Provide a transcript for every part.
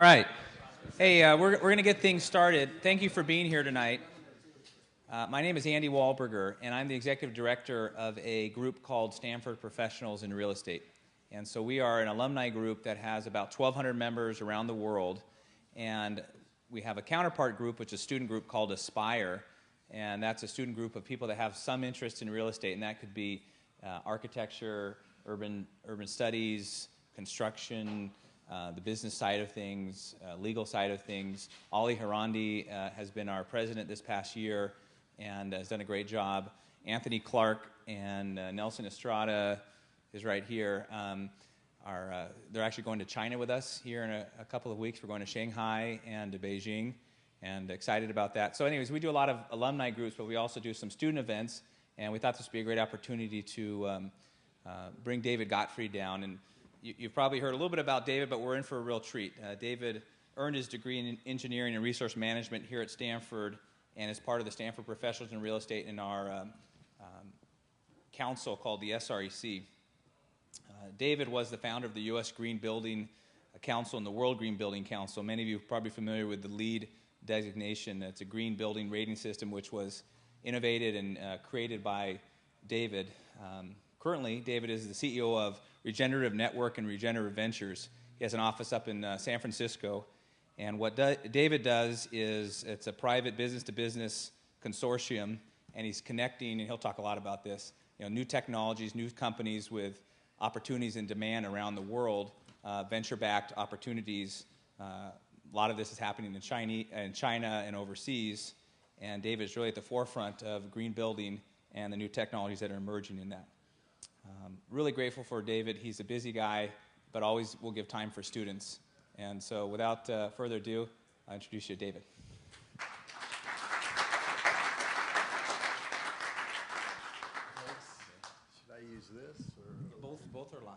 All right. Hey, we're going to get things started. Thank you for being here tonight. My name is Andy Wahlberger, and I'm the executive director of a group called Stanford Professionals in Real Estate. And so we are an alumni group that has about 1,200 members around the world. And we have a counterpart group, which is a student group called Aspire. And that's a student group of people that have some interest in real estate. And that could be architecture, urban studies, construction, the business side of things, legal side of things. Ali Harandi has been our president this past year and has done a great job. Anthony Clark and Nelson Estrada is right here. They're actually going to China with us here in a couple of weeks. We're going to Shanghai and to Beijing, and excited about that. So anyways, we do a lot of alumni groups, but we also do some student events, and we thought this would be a great opportunity to bring David Gottfried down. And you've probably heard a little bit about David, but we're in for a real treat. David earned his degree in engineering and resource management here at Stanford and is part of the Stanford Professionals in Real Estate in our council called the SREC. David was the founder of the U.S. Green Building Council and the World Green Building Council. Many of you are probably familiar with the LEED designation. It's a green building rating system which was innovated and created by David. Currently, David is the CEO of Regenerative Network and Regenerative Ventures. He has an office up in San Francisco. And what David does is it's a private business-to-business consortium, and he's connecting, and he'll talk a lot about this, new technologies, new companies with opportunities and demand around the world, venture-backed opportunities. A lot of this is happening in China and overseas, and David is really at the forefront of green building and the new technologies that are emerging in that. Really grateful for David. He's a busy guy, but always will give time for students. And so without further ado, I'll introduce you to David. Should I use this? Or? Both are live.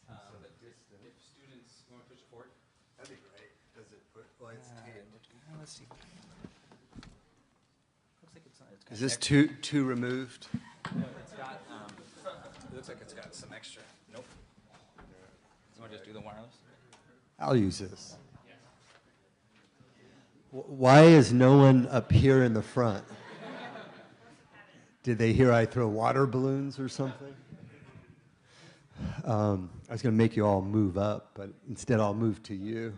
But if students, you want to push it forward? That'd be great. Does it put, well, it's Let's see. Looks like it's Is this too removed? It's got, it looks like it's got some extra. Nope. You want to just do the wireless? I'll use this. Why is no one up here in the front? Did they hear I throw water balloons or something? I was going to make you all move up, but instead I'll move to you.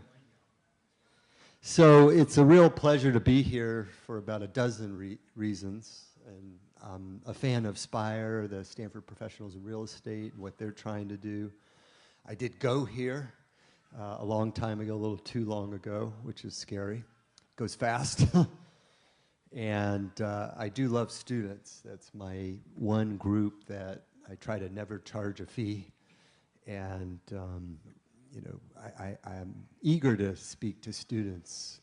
So it's a real pleasure to be here for about a dozen reasons. And I'm a fan of Spire, the Stanford Professionals in Real Estate, and what they're trying to do. I did go here a long time ago, a little too long ago, which is scary. It goes fast. And I do love students. That's my one group that I try to never charge a fee. And I'm eager to speak to students.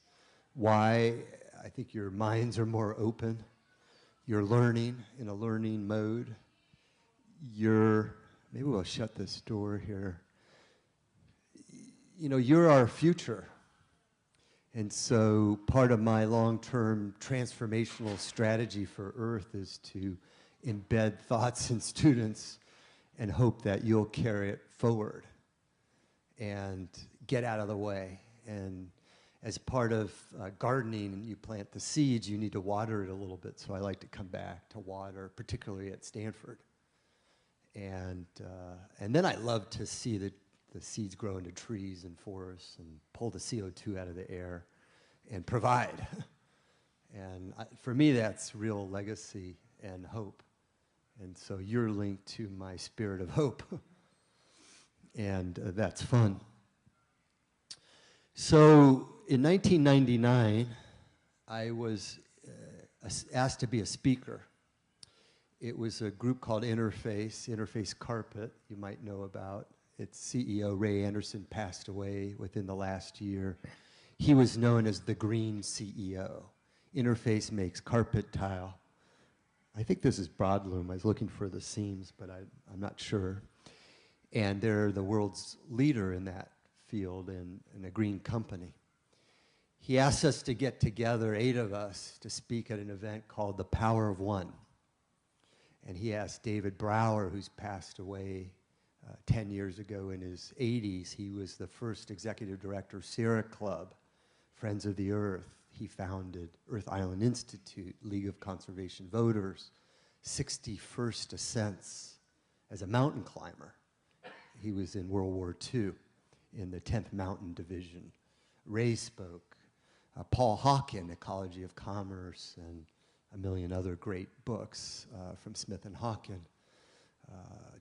Why? I think your minds are more open. You're learning in a learning mode. Maybe we'll shut this door here. You're our future. And so part of my long-term transformational strategy for Earth is to embed thoughts in students and hope that you'll carry it forward and get out of the way. And as part of gardening, you plant the seeds, you need to water it a little bit. So I like to come back to water, particularly at Stanford. And then I love to see the seeds grow into trees and forests and pull the CO2 out of the air and provide. And for me, that's real legacy and hope. And so you're linked to my spirit of hope. And that's fun. So in 1999, I was asked to be a speaker. It was a group called Interface Carpet, you might know about. Its CEO, Ray Anderson, passed away within the last year. He was known as the Green CEO. Interface makes carpet tile. I think this is broadloom. I was looking for the seams, but I'm not sure. And they're the world's leader in that field in a green company. He asked us to get together, 8 of us, to speak at an event called The Power of One. And he asked David Brower, who's passed away 10 years ago in his 80s. He was the first executive director of Sierra Club, Friends of the Earth. He founded Earth Island Institute, League of Conservation Voters, 61st Ascents as a mountain climber. He was in World War II in the 10th Mountain Division. Ray spoke. Paul Hawken, Ecology of Commerce, and a million other great books from Smith and Hawken.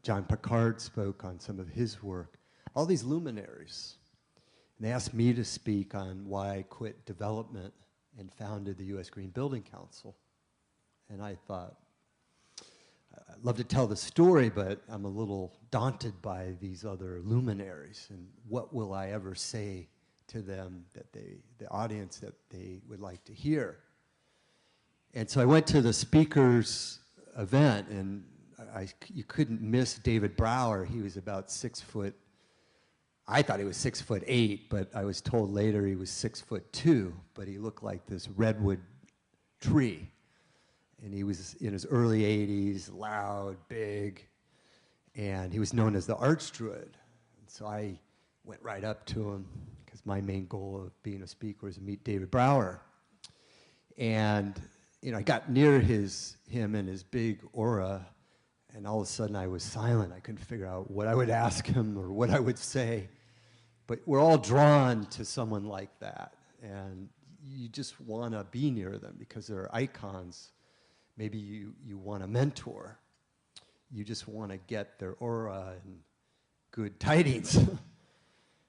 John Pickard spoke on some of his work. All these luminaries. And they asked me to speak on why I quit development and founded the U.S. Green Building Council. And I thought, I'd love to tell the story, but I'm a little daunted by these other luminaries. And what will I ever say to them that the audience that they would like to hear? And so I went to the speakers event, and you couldn't miss David Brower. He was about 6 foot. I thought he was 6'8", but I was told later he was 6'2", but he looked like this redwood tree. And he was in his early 80s, loud, big, and he was known as the Arch Druid. And so I went right up to him, because my main goal of being a speaker was to meet David Brower. And I got near him and his big aura, and all of a sudden I was silent. I couldn't figure out what I would ask him or what I would say. But we're all drawn to someone like that, and you just want to be near them because they're icons. Maybe you want a mentor. You just want to get their aura and good tidings.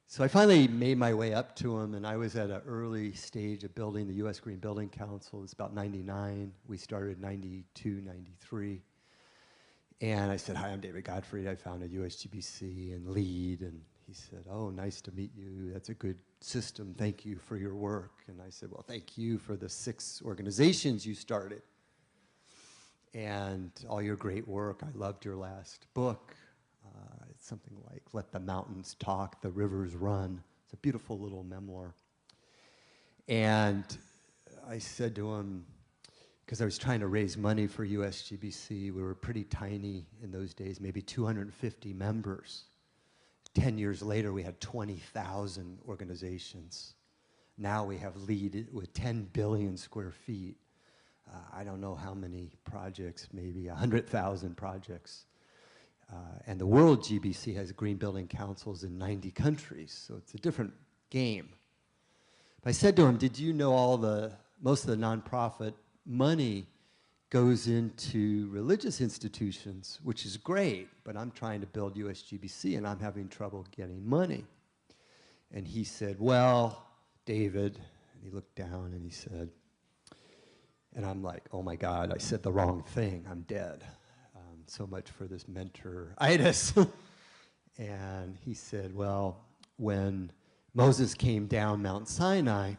So I finally made my way up to him, and I was at an early stage of building the U.S. Green Building Council. It was about 99. We started 92, 93. And I said, hi, I'm David Gottfried. I founded USGBC and LEAD. And he said, oh, nice to meet you. That's a good system. Thank you for your work. And I said, well, thank you for the 6 organizations you started and all your great work. I loved your last book. It's something like Let the Mountains Talk, the Rivers Run. It's a beautiful little memoir. And I said to him, because I was trying to raise money for USGBC, we were pretty tiny in those days, maybe 250 members. 10 years later, we had 20,000 organizations. Now we have LEAD with 10 billion square feet. I don't know how many projects, maybe 100,000 projects. And the World GBC has green building councils in 90 countries, so it's a different game. But I said to him, did you know most of the nonprofit money goes into religious institutions, which is great, but I'm trying to build USGBC and I'm having trouble getting money. And he said, well, David, and he looked down and he said, and I'm like, oh my God, I said the wrong thing, I'm dead. So much for this mentor-itis. And he said, well, when Moses came down Mount Sinai,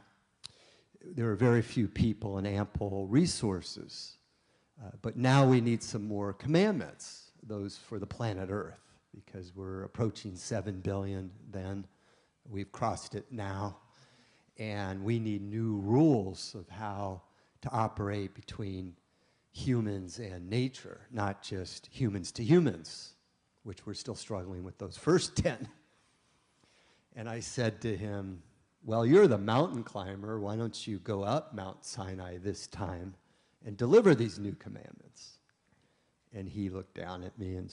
there were very few people and ample resources. But now we need some more commandments, those for the planet Earth, because we're approaching 7 billion then. We've crossed it now. And we need new rules of how to operate between humans and nature, not just humans to humans, which we're still struggling with those first 10. And I said to him, well, you're the mountain climber. Why don't you go up Mount Sinai this time and deliver these new commandments? And he looked down at me and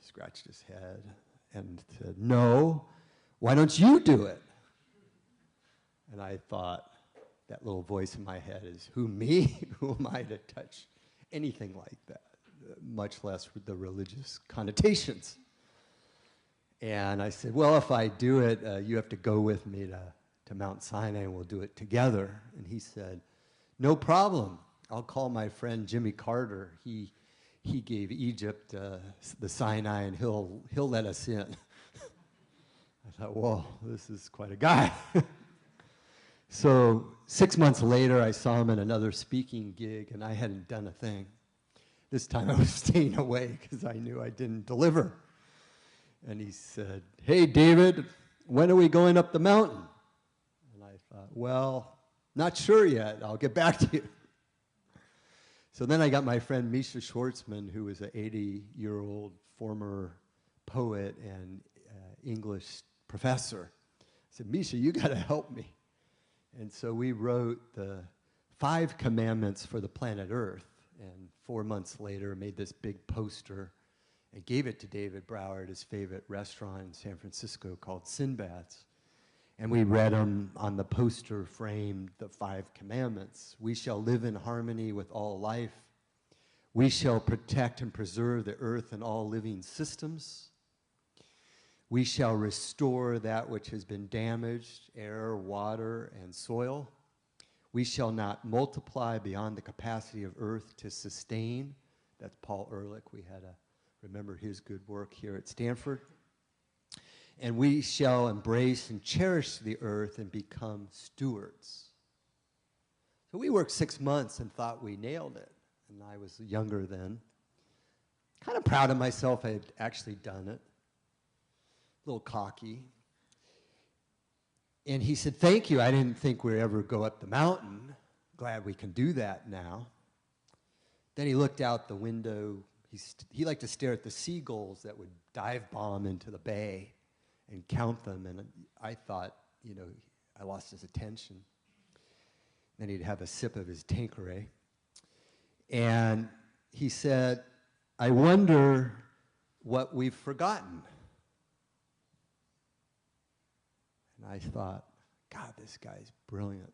scratched his head and said, no, why don't you do it? And I thought, that little voice in my head is, who, me? Who am I to touch anything like that, much less with the religious connotations? And I said, well, if I do it, you have to go with me to Mount Sinai and we'll do it together. And he said, no problem. I'll call my friend Jimmy Carter. He gave Egypt the Sinai and he'll let us in. I thought, whoa, this is quite a guy. So 6 months later, I saw him at another speaking gig, and I hadn't done a thing. This time I was staying away because I knew I didn't deliver. And he said, hey, David, when are we going up the mountain? And I thought, well, not sure yet. I'll get back to you. So then I got my friend Misha Schwartzman, who was an 80-year-old former poet and English professor. I said, Misha, you got to help me. And so we wrote the 5 commandments for the planet Earth, and 4 months later made this big poster and gave it to David Brower at his favorite restaurant in San Francisco called Sinbad's. And we read them on the poster framed the 5 commandments. We shall live in harmony with all life. We shall protect and preserve the earth and all living systems. We shall restore that which has been damaged, air, water, and soil. We shall not multiply beyond the capacity of earth to sustain. That's Paul Ehrlich. We had to remember his good work here at Stanford. And we shall embrace and cherish the earth and become stewards. So we worked 6 months and thought we nailed it. And I was younger then. Kind of proud of myself I had actually done it. A little cocky. And he said, thank you. I didn't think we'd ever go up the mountain. Glad we can do that now. Then he looked out the window. He liked to stare at the seagulls that would dive bomb into the bay and count them. And I thought, you know, I lost his attention. Then he'd have a sip of his Tanqueray. And he said, I wonder what we've forgotten. And I thought, God, this guy's brilliant.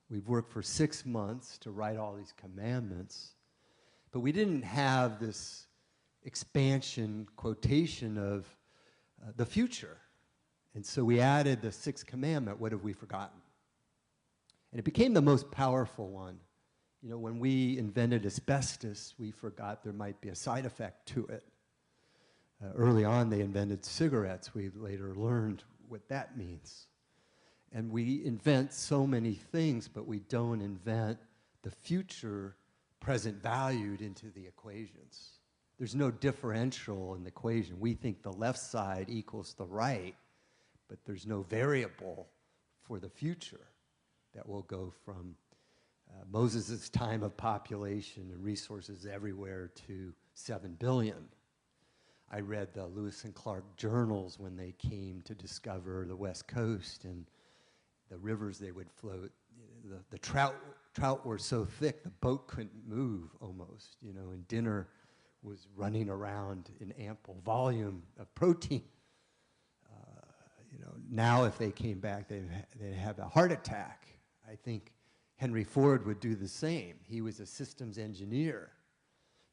We've worked for 6 months to write all these commandments, but we didn't have this expansion quotation of the future. And so we added the 6th commandment, what have we forgotten? And it became the most powerful one. You know, when we invented asbestos, we forgot there might be a side effect to it. Early on, they invented cigarettes. We later learned what that means. And we invent so many things, but we don't invent the future present valued into the equations. There's no differential in the equation. We think the left side equals the right, but there's no variable for the future that will go from Moses' time of population and resources everywhere to 7 billion. I read the Lewis and Clark journals when they came to discover the West Coast and the rivers they would float. The trout were so thick the boat couldn't move almost, you know, and dinner was running around in ample volume of protein. You know, now if they came back, they'd have a heart attack. I think Henry Ford would do the same. He was a systems engineer.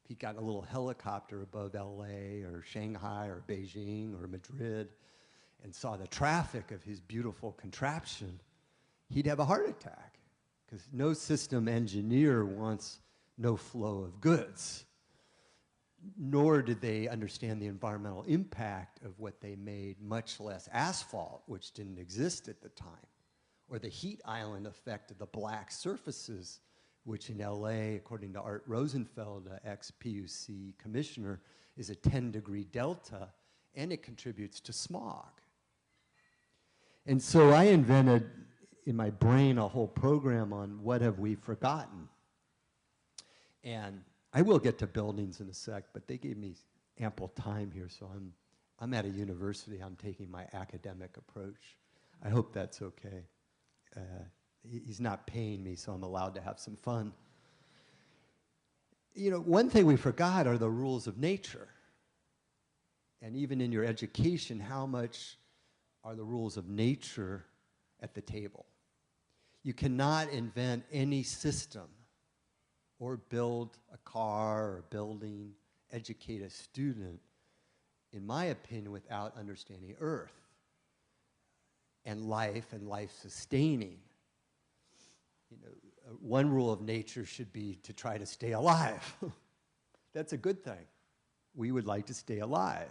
If he got a little helicopter above LA or Shanghai or Beijing or Madrid and saw the traffic of his beautiful contraption, he'd have a heart attack because no system engineer wants no flow of goods. Nor did they understand the environmental impact of what they made, much less asphalt, which didn't exist at the time, or the heat island effect of the black surfaces, which in LA, according to Art Rosenfeld, ex-PUC commissioner, is a 10-degree delta, and it contributes to smog. And so I invented in my brain a whole program on what have we forgotten. And I will get to buildings in a sec, but they gave me ample time here, so I'm at a university. I'm taking my academic approach. I hope that's okay. He's not paying me, so I'm allowed to have some fun. You know, one thing we forgot are the rules of nature. And even in your education, how much are the rules of nature at the table? You cannot invent any system or build a car or a building, educate a student, in my opinion, without understanding Earth and life sustaining. You know, one rule of nature should be to try to stay alive. That's a good thing. We would like to stay alive.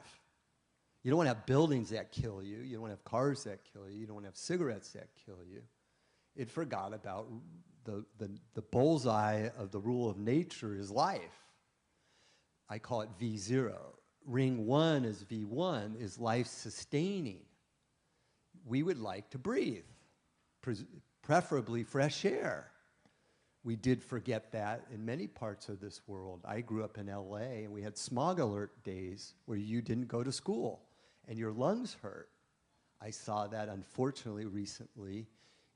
You don't want to have buildings that kill you. You don't want to have cars that kill you. You don't want to have cigarettes that kill you. It forgot about the bullseye of the rule of nature is life. I call it V0. Ring 1 is V1, is life sustaining. We would like to breathe, preferably fresh air. We did forget that in many parts of this world. I grew up in LA, and we had smog alert days where you didn't go to school and your lungs hurt. I saw that, unfortunately, recently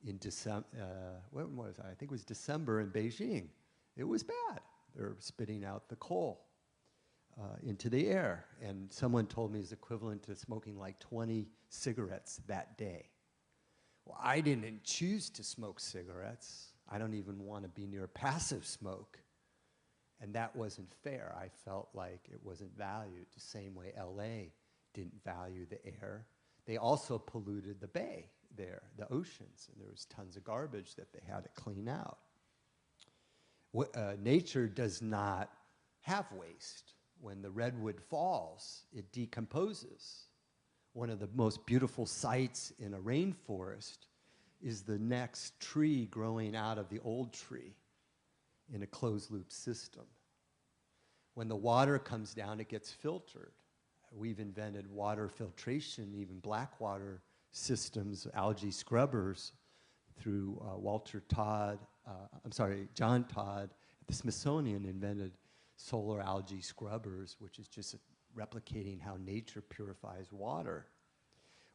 in December. When was I? I think it was December in Beijing. It was bad. They were spitting out the coal into the air. And someone told me it's equivalent to smoking like 20 cigarettes that day. Well, I didn't choose to smoke cigarettes. I don't even want to be near passive smoke. And that wasn't fair. I felt like it wasn't valued the same way LA didn't value the air. They also polluted the bay there, the oceans, and there was tons of garbage that they had to clean out. Nature does not have waste. When the redwood falls, it decomposes. One of the most beautiful sights in a rainforest is the next tree growing out of the old tree in a closed-loop system. When the water comes down, it gets filtered. We've invented water filtration, even black water systems, algae scrubbers, through John Todd at the Smithsonian invented solar algae scrubbers, which is just replicating how nature purifies water.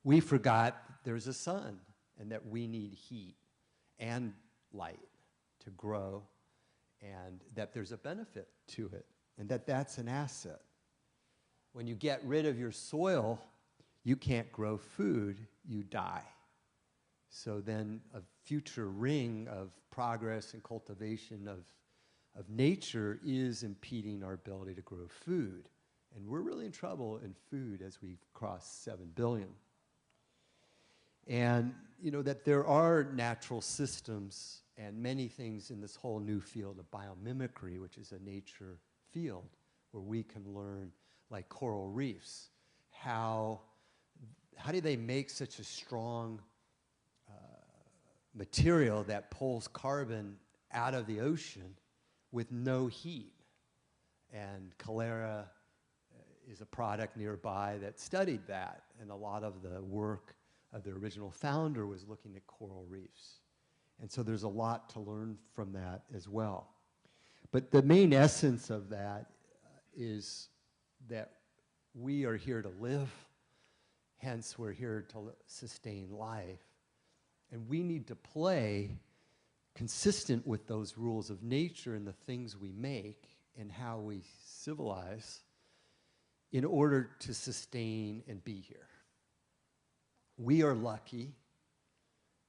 We forgot there's a sun and that we need heat and light to grow, and that there's a benefit to it, and that that's an asset. When you get rid of your soil, you can't grow food, you die. So then a future ring of progress and cultivation of nature is impeding our ability to grow food. And we're really in trouble in food as we cross 7 billion. And you know that there are natural systems and many things in this whole new field of biomimicry, which is a nature field, where we can learn, like coral reefs, how do they make such a strong material that pulls carbon out of the ocean with no heat? And Calera is a product nearby that studied that, and a lot of the work of the original founder was looking at coral reefs. And so there's a lot to learn from that as well. But the main essence of that is that we are here to live, hence we're here to sustain life. And we need to play consistent with those rules of nature and the things we make and how we civilize in order to sustain and be here. We are lucky.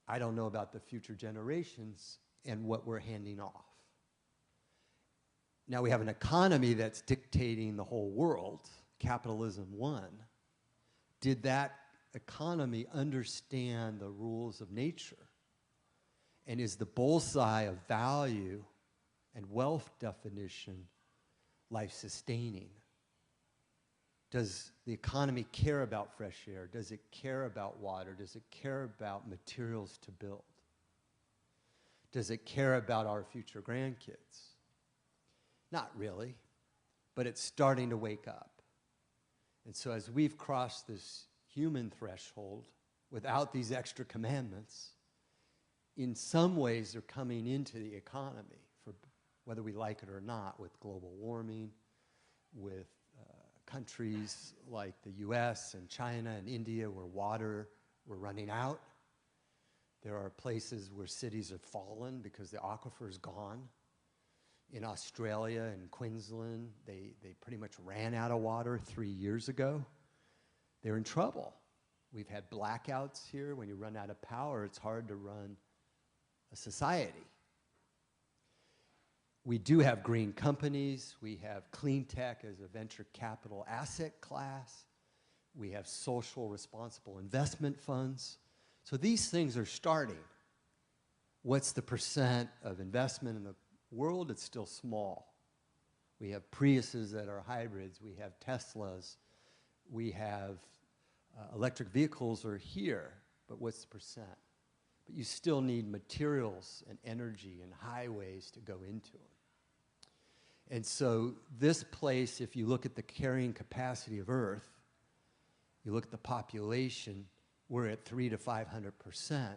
I don't know about the future generations and what we're handing off. Now we have an economy that's dictating the whole world. Capitalism won. Did that economy understand the rules of nature? And is the bullseye of value and wealth definition life-sustaining? Does the economy care about fresh air? Does it care about water? Does it care about materials to build? Does it care about our future grandkids? Not really, but it's starting to wake up. And so as we've crossed this human threshold without these extra commandments, in some ways they're coming into the economy, for whether we like it or not, with global warming, with countries like the US and China and India where we're running out. There are places where cities have fallen because the aquifer is gone. In Australia and Queensland, they pretty much ran out of water 3 years ago. They're in trouble. We've had blackouts here. When you run out of power, it's hard to run a society. We do have green companies. We have clean tech as a venture capital asset class. We have social responsible investment funds. So these things are starting. What's the percent of investment in the world? It's still small. We have Priuses that are hybrids. We have Teslas. We have electric vehicles are here, but what's the percent? But you still need materials and energy and highways to go into them. And so this place, if you look at the carrying capacity of Earth, you look at the population, we're at 300 to 500%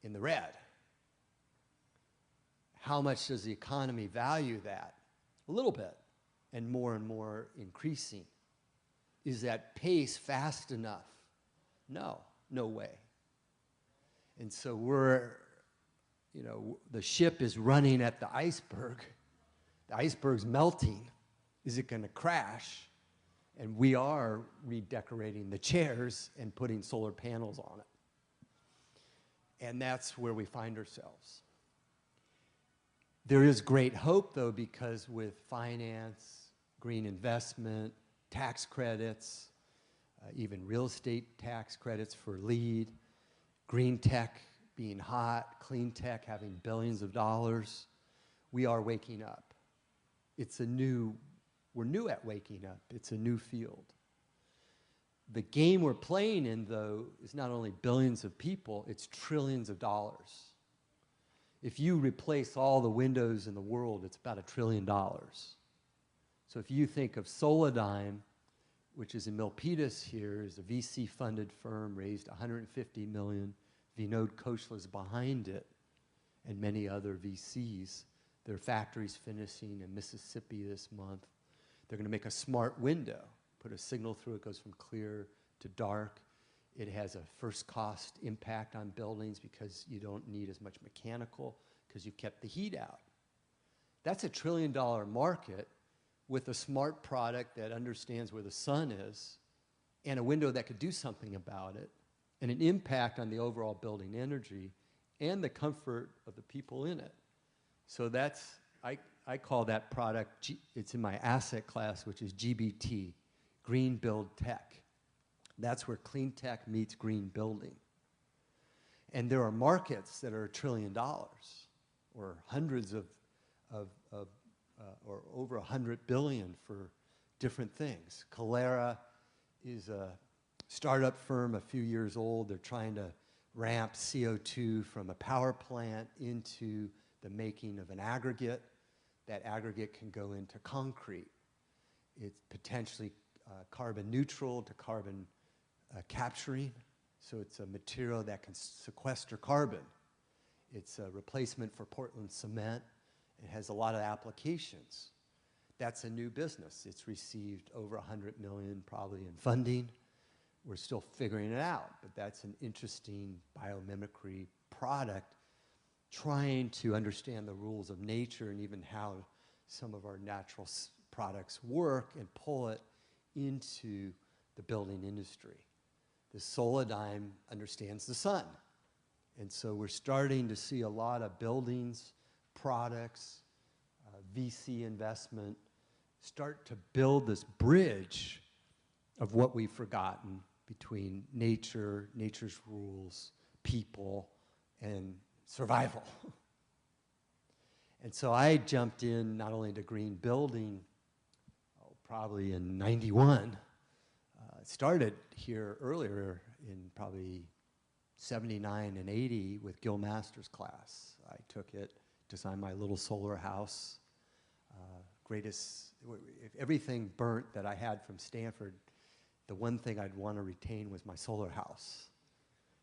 in the red. how much does the economy value that? A little bit, and more increasing. Is that pace fast enough? No, no way. And so the ship is running at the iceberg. The iceberg's melting. Is it going to crash? And we are redecorating the chairs and putting solar panels on it. And that's where we find ourselves. There is great hope, though, because with finance, green investment, tax credits, even real estate tax credits for LEED, green tech being hot, clean tech having billions of dollars, we are waking up. We're new at waking up. It's a new field. The game we're playing in, though, is not only billions of people, it's trillions of dollars. If you replace all the windows in the world, it's about $1 trillion. So if you think of Solidigm, which is in Milpitas here, is a VC-funded firm, raised $150 million. Vinod Khosla is behind it, and many other VCs. Their factory's finishing in Mississippi this month. They're going to make a smart window, put a signal through it, goes from clear to dark. It has a first cost impact on buildings because you don't need as much mechanical because you kept the heat out. That's $1 trillion market with a smart product that understands where the sun is and a window that could do something about it and an impact on the overall building energy and the comfort of the people in it. So that's, I call that product, it's in my asset class, which is GBT, Green Build Tech. That's where clean tech meets green building. And there are markets that are $1 trillion or hundreds or over 100 billion for different things. Calera is a startup firm, a few years old. They're trying to ramp CO2 from a power plant into the making of an aggregate. That aggregate can go into concrete. It's potentially carbon neutral to carbon capturing. So it's a material that can sequester carbon. It's a replacement for Portland cement. It has a lot of applications. That's a new business. It's received over 100 million probably in funding. We're still figuring it out, but that's an interesting biomimicry product trying to understand the rules of nature and even how some of our natural products work and pull it into the building industry. The Solidigm understands the sun. And so we're starting to see a lot of buildings, products, VC investment start to build this bridge of what we've forgotten between nature, nature's rules, people, and survival. And so I jumped in not only to green building, probably in '91. Started here earlier in probably 79 and 80 with Gil Masters' class. I took it, designed my little solar house. If everything burnt that I had from Stanford, the one thing I'd want to retain was my solar house.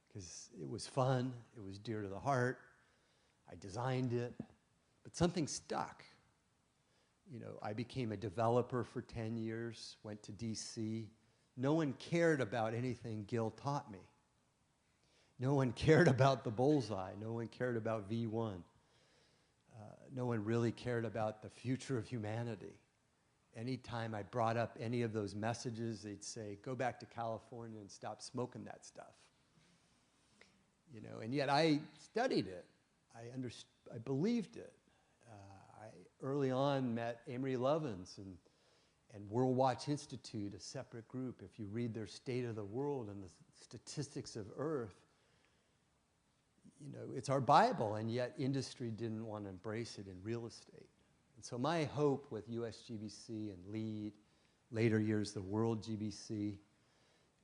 Because it was fun, it was dear to the heart, I designed it, but something stuck. You know, I became a developer for 10 years, went to DC. No one cared about anything Gil taught me. No one cared about the bullseye. No one cared about V1. No one really cared about the future of humanity. Anytime I brought up any of those messages, they'd say, go back to California and stop smoking that stuff. You know, and yet I studied it. I believed it. I early on met Amory Lovins and World Watch Institute, a separate group. If you read their State of the World and the statistics of Earth, you know, it's our Bible, and yet industry didn't want to embrace it in real estate. And so my hope with USGBC and LEED, later years the World GBC,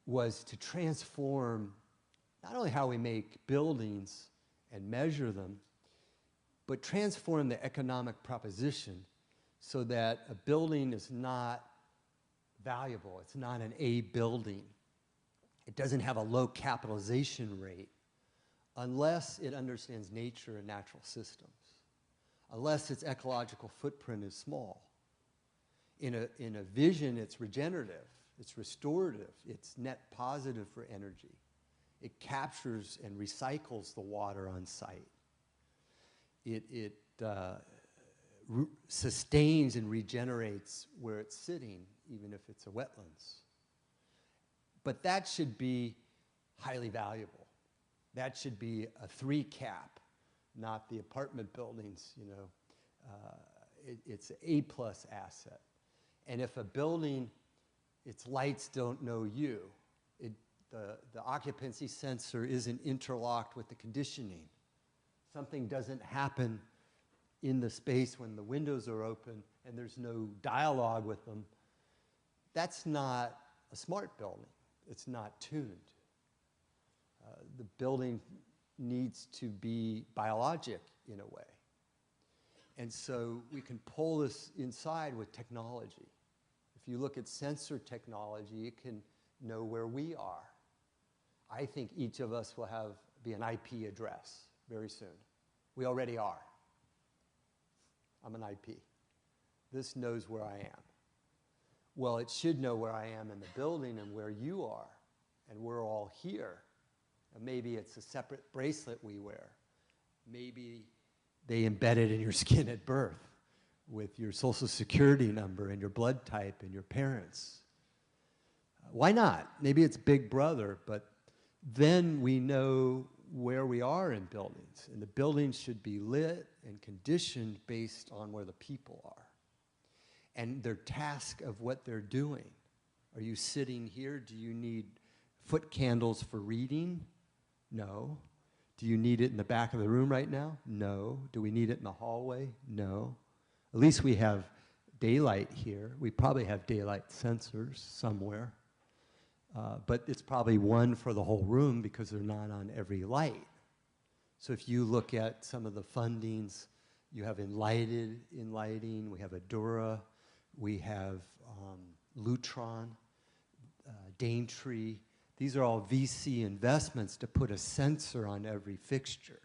was to transform not only how we make buildings and measure them, but transform the economic proposition so that a building is not valuable. It's not an A building. It doesn't have a low capitalization rate unless it understands nature and natural systems. unless its ecological footprint is small. In a vision, it's regenerative, it's restorative, it's net positive for energy. It captures and recycles the water on site. It sustains and regenerates where it's sitting, even if it's a wetlands. But that should be highly valuable. That should be a 3 cap, not the apartment buildings, you know. It's an A+ asset. And if a building, its lights don't know you, the occupancy sensor isn't interlocked with the conditioning, something doesn't happen in the space when the windows are open and there's no dialogue with them, that's not a smart building. It's not tuned. The building needs to be biologic in a way. And so we can pull this inside with technology. If you look at sensor technology, it can know where we are. I think each of us will be an IP address very soon. We already are. I'm an IP. This knows where I am. Well, it should know where I am in the building and where you are. And we're all here. And maybe it's a separate bracelet we wear. Maybe they embed it in your skin at birth with your social security number and your blood type and your parents. Why not? Maybe it's Big Brother, but then we know where we are in buildings. And the buildings should be lit and conditioned based on where the people are and their task of what they're doing. Are you sitting here? Do you need foot candles for reading? No. Do you need it in the back of the room right now? No. Do we need it in the hallway? No. At least we have daylight here. We probably have daylight sensors somewhere. But it's probably one for the whole room because they're not on every light. So if you look at some of the fundings, you have Enlighted in lighting, we have Adura, we have Lutron, Daintree. These are all VC investments to put a sensor on every fixture.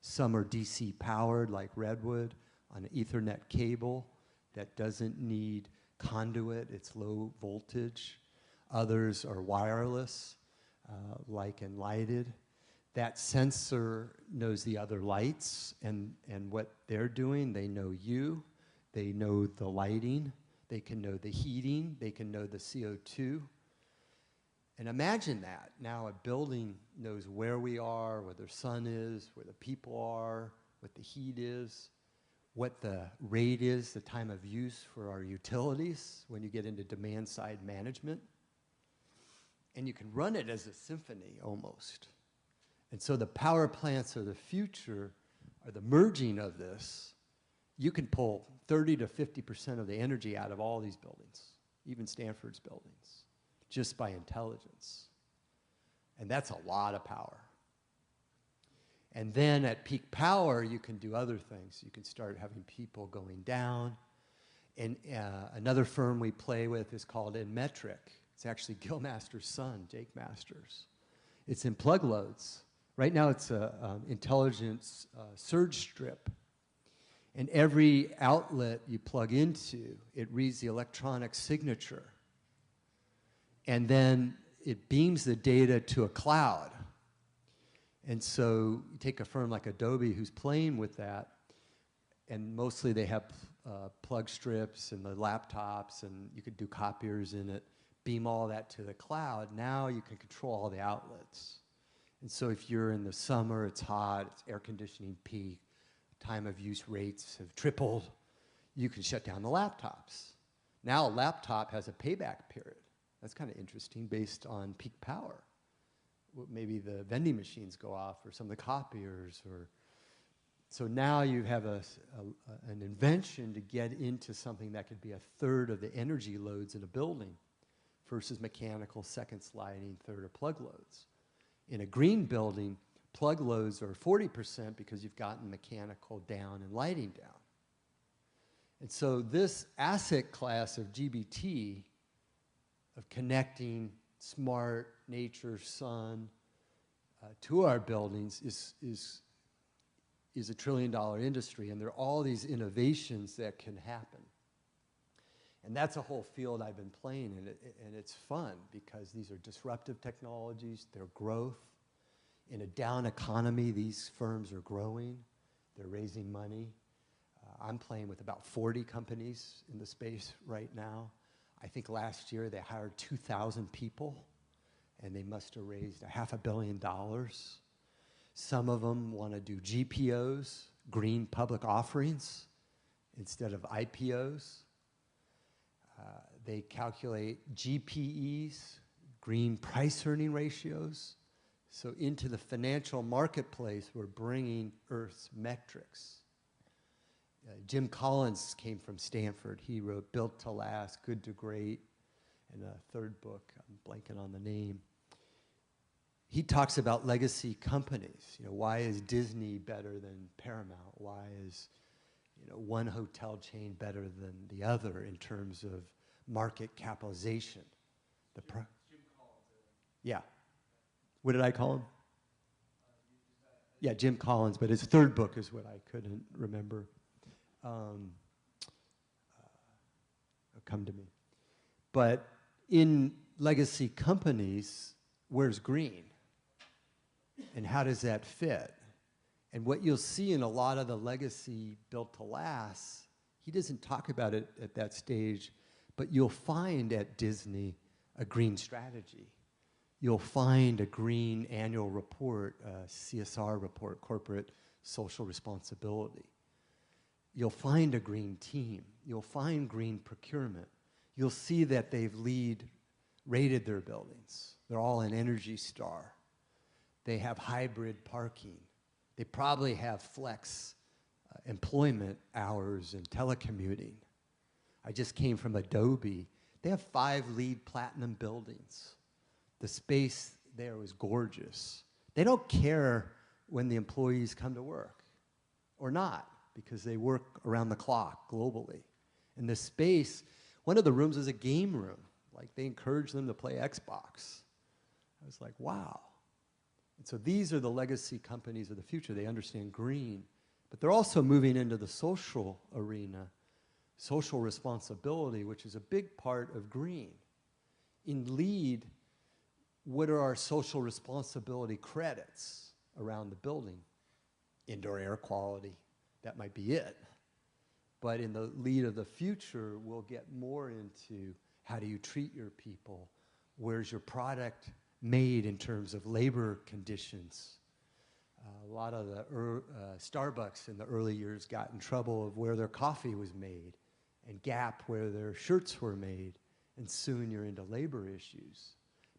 Some are DC powered like Redwood on an Ethernet cable that doesn't need conduit, it's low voltage. Others are wireless, like Enlighted. That sensor knows the other lights and what they're doing. They know you. They know the lighting. They can know the heating. They can know the CO2. And imagine that. Now a building knows where we are, where the sun is, where the people are, what the heat is, what the rate is, the time of use for our utilities when you get into demand-side management. And you can run it as a symphony almost. And so the power plants of the future are the merging of this. You can pull 30 to 50% of the energy out of all these buildings, even Stanford's buildings, just by intelligence. And that's a lot of power. And then at peak power, you can do other things. You can start having people going down. And another firm we play with is called Inmetric. It's actually Gil Masters' son, Jake Masters. It's in plug loads. Right now it's an intelligence surge strip. And every outlet you plug into, it reads the electronic signature. And then it beams the data to a cloud. And so you take a firm like Adobe who's playing with that, and mostly they have plug strips and the laptops, and you could do copiers in it. Beam all that to the cloud, now you can control all the outlets. And so if you're in the summer, it's hot, it's air conditioning peak, time of use rates have tripled, you can shut down the laptops. Now a laptop has a payback period. That's kind of interesting based on peak power. Maybe the vending machines go off or some of the copiers. So now you have an invention to get into something that could be a third of the energy loads in a building versus mechanical, second sliding, third or plug loads. In a green building, plug loads are 40% because you've gotten mechanical down and lighting down. And so this asset class of GBT, of connecting smart nature, sun, to our buildings is is a trillion-dollar industry, and there are all these innovations that can happen. And that's a whole field I've been playing in, and it's fun because these are disruptive technologies, they're growth. In a down economy, these firms are growing, they're raising money. I'm playing with about 40 companies in the space right now. I think last year they hired 2,000 people, and they must have raised $500 million. Some of them want to do GPOs, green public offerings, instead of IPOs. They calculate GPEs, green price earning ratios. So into the financial marketplace, we're bringing Earth's metrics. Jim Collins came from Stanford. He wrote Built to Last, Good to Great, and a third book, I'm blanking on the name. He talks about legacy companies. Why is Disney better than Paramount? Why is one hotel chain better than the other in terms of market capitalization? Jim Collins. Yeah. What did I call him? Yeah, Jim Collins, but his third book is what I couldn't remember. Come to me. But in legacy companies, where's green? And how does that fit? And what you'll see in a lot of the legacy built to last, he doesn't talk about it at that stage, but you'll find at Disney a green strategy. You'll find a green annual report, a CSR report, corporate social responsibility. You'll find a green team. You'll find green procurement. You'll see that they've rated their buildings. They're all an ENERGY Star. They have hybrid parking. They probably have flex employment hours and telecommuting. I just came from Adobe. They have 5 LEED Platinum buildings. The space there was gorgeous. They don't care when the employees come to work or not, because they work around the clock globally. And the space, one of the rooms is a game room. Like, they encourage them to play Xbox. I was like, wow. And so these are the legacy companies of the future. They understand green, but they're also moving into the social arena, social responsibility, which is a big part of green. In LEED, what are our social responsibility credits around the building? Indoor air quality, that might be it. But in the LEED of the future, we'll get more into how do you treat your people? Where's your product made in terms of labor conditions? A lot of the Starbucks in the early years got in trouble of where their coffee was made, and Gap where their shirts were made, and soon you're into labor issues.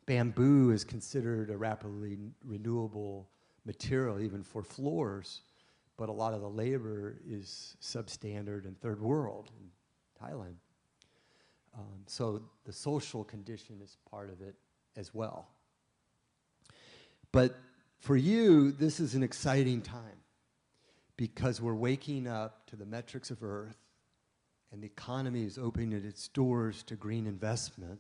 Bamboo is considered a rapidly renewable material even for floors, but a lot of the labor is substandard in third world, in Thailand. So the social condition is part of it as well. But for you, this is an exciting time because we're waking up to the metrics of Earth, and the economy is opening its doors to green investment.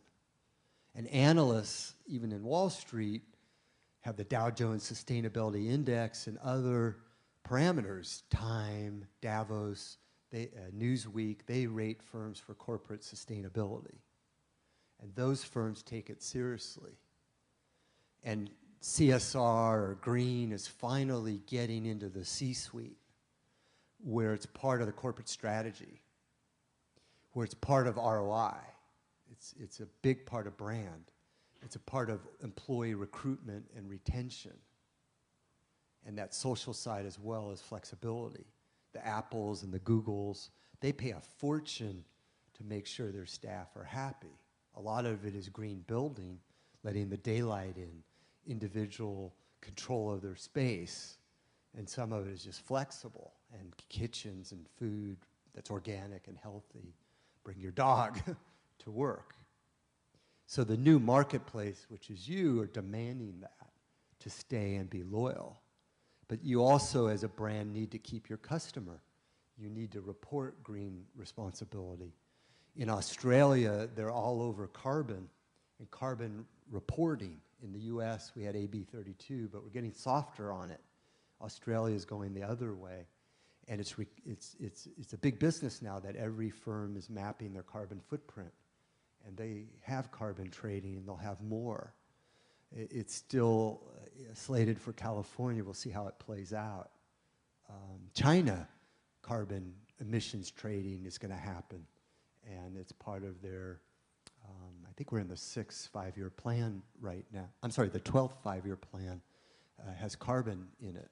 And analysts, even in Wall Street, have the Dow Jones Sustainability Index and other parameters, Time, Davos, Newsweek, they rate firms for corporate sustainability. And those firms take it seriously. And CSR or green is finally getting into the C-suite, where it's part of the corporate strategy, where it's part of ROI. It's a big part of brand. It's a part of employee recruitment and retention. And that social side as well as flexibility. The Apples and the Googles, they pay a fortune to make sure their staff are happy. A lot of it is green building, letting the daylight in, individual control of their space. And some of it is just flexible, and kitchens and food that's organic and healthy. Bring your dog to work. So the new marketplace, which is you, are demanding that to stay and be loyal. But you also, as a brand, need to keep your customer. You need to report green responsibility. In Australia, they're all over carbon and carbon reporting. In the US, we had AB 32, but we're getting softer on it. Australia is going the other way. And it's a big business now that every firm is mapping their carbon footprint. And they have carbon trading, and they'll have more. It's still slated for California. We'll see how it plays out. China, carbon emissions trading is going to happen. And it's part of their, I think we're in the 6th five-year plan right now. I'm sorry, the 12th five-year plan has carbon in it.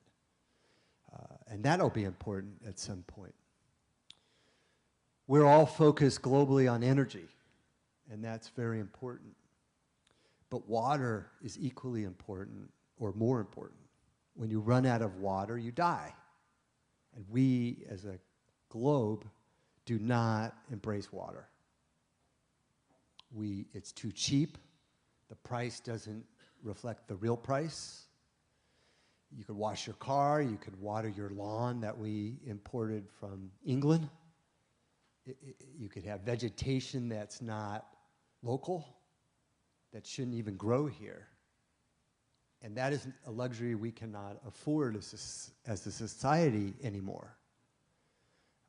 And that'll be important at some point. We're all focused globally on energy, and that's very important. But water is equally important, or more important. When you run out of water, you die. And we, as a globe, do not embrace water. It's too cheap. The price doesn't reflect the real price. You could wash your car, you could water your lawn that we imported from England. You could have vegetation that's not local, that shouldn't even grow here. And that is a luxury we cannot afford as a society anymore.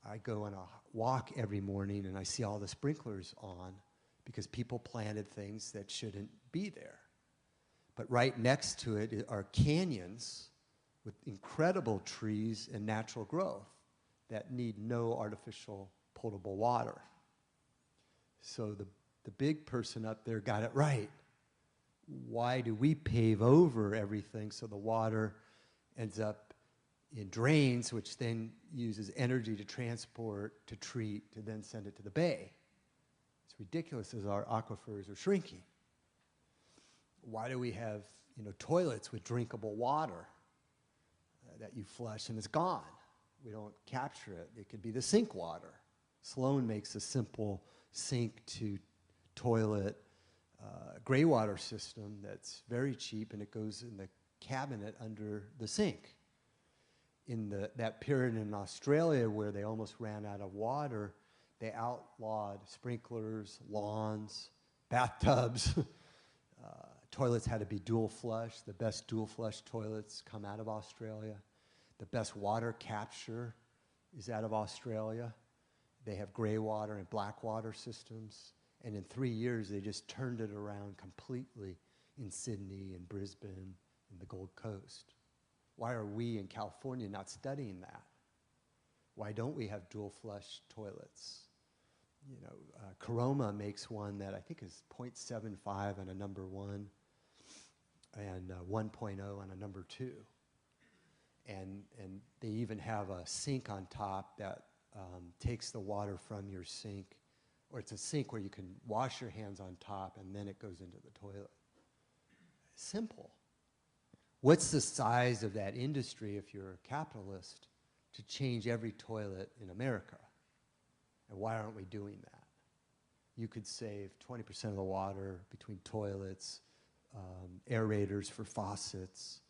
I go on a walk every morning and I see all the sprinklers on because people planted things that shouldn't be there. But right next to it are canyons with incredible trees and natural growth that need no artificial potable water. So the big person up there got it right. Why do we pave over everything so the water ends up in drains, which then uses energy to transport, to treat, to then send it to the bay? It's ridiculous as our aquifers are shrinking. Why do we have, toilets with drinkable water that you flush and it's gone? We don't capture it. It could be the sink water. Sloan makes a simple sink to toilet gray water system that's very cheap, and it goes in the cabinet under the sink. In that period in Australia where they almost ran out of water, they outlawed sprinklers, lawns, bathtubs. Toilets had to be dual flush. The best dual flush toilets come out of Australia. The best water capture is out of Australia. They have gray water and black water systems. And in 3 years, they just turned it around completely in Sydney and Brisbane and the Gold Coast. Why are we in California not studying that? Why don't we have dual flush toilets? Caroma makes one that I think is 0.75 on a number 1 and 1.0 on a number 2. And they even have a sink on top that takes the water from your sink, or it's a sink where you can wash your hands on top and then it goes into the toilet. Simple. What's the size of that industry if you're a capitalist to change every toilet in America? And why aren't we doing that? You could save 20% of the water between toilets, aerators for faucets,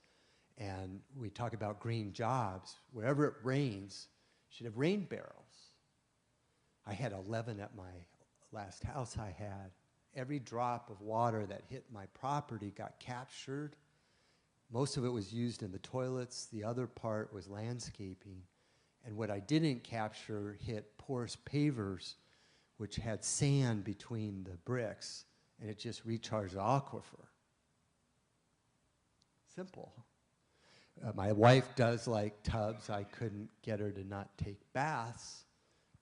and we talk about green jobs. Wherever it rains, you should have rain barrels. I had 11 at my last house I had. Every drop of water that hit my property got captured. Most of it was used in the toilets. The other part was landscaping. And what I didn't capture hit porous pavers, which had sand between the bricks, and it just recharged the aquifer. Simple. My wife does like tubs. I couldn't get her to not take baths,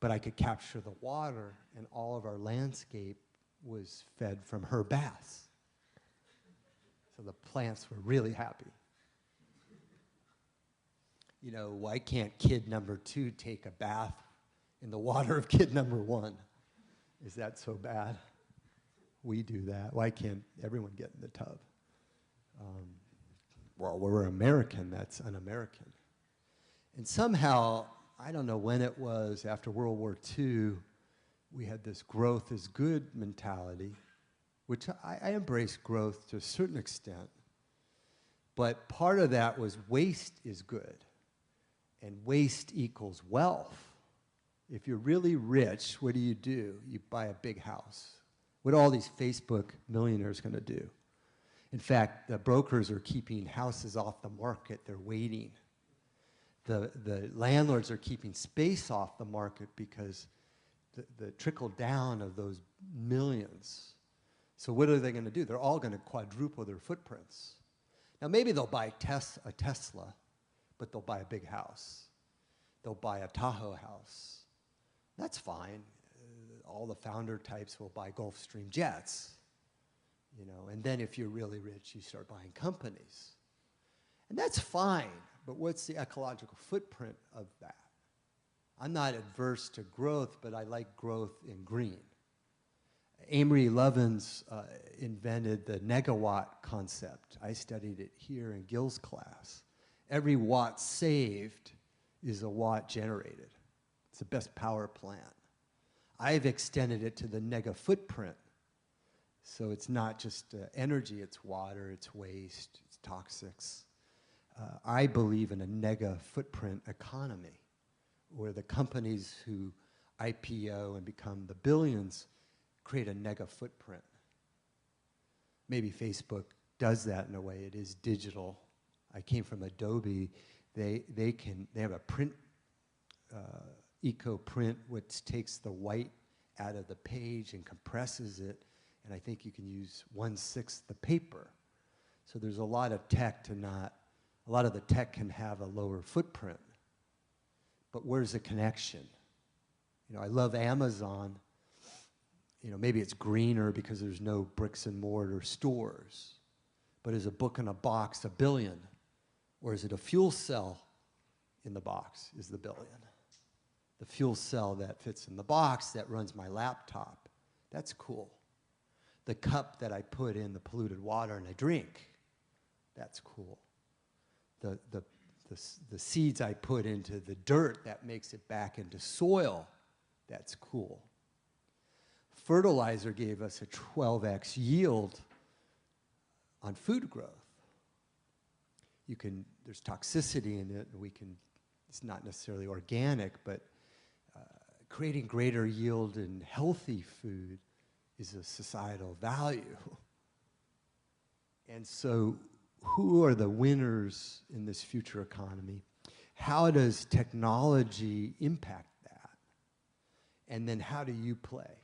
but I could capture the water, and all of our landscape was fed from her baths. So the plants were really happy. Why can't kid number 2 take a bath in the water of kid number 1? Is that so bad? We do that. Why can't everyone get in the tub? Well, we're American. That's un-American. And somehow, I don't know when it was, after World War II, we had this growth is good mentality, which I embrace growth to a certain extent. But part of that was waste is good. And waste equals wealth. If you're really rich, what do? You buy a big house. What are all these Facebook millionaires going to do? In fact, the brokers are keeping houses off the market. They're waiting. The landlords are keeping space off the market because the trickle down of those millions. So what are they going to do? They're all going to quadruple their footprints. Now maybe they'll buy a Tesla, but they'll buy a big house. They'll buy a Tahoe house. That's fine. All the founder types will buy Gulfstream jets, you know, and then if you're really rich, you start buying companies. And that's fine, but what's the ecological footprint of that? I'm not adverse to growth, but I like growth in green. Amory Lovins invented the negawatt concept. I studied it here in Gill's class. Every watt saved is a watt generated. It's the best power plant. I've extended it to the nega footprint. So it's not just energy, it's water, it's waste, it's toxics. I believe in a nega footprint economy where the companies who IPO and become the billions create a nega footprint. Maybe Facebook does that in a way. It is digital. I came from Adobe. They have a print, eco print, which takes the white out of the page and compresses it, and I think you can use 1/6 the paper. So there's a lot of tech to not, a lot of the tech can have a lower footprint, but where's the connection? You know, I love Amazon. You know, maybe it's greener because there's no bricks and mortar stores, but is a book in a box $1 billion? Or is it a fuel cell in the box is the $1 billion? The fuel cell that fits in the box that runs my laptop, that's cool. The cup that I put in the polluted water and I drink, that's cool. The seeds I put into the dirt that makes it back into soil, that's cool. Fertilizer gave us a 12x yield on food growth. There's toxicity in it, and it's not necessarily organic, but creating greater yield in healthy food is a societal value. And so who are the winners in this future economy? How does technology impact that? And then how do you play?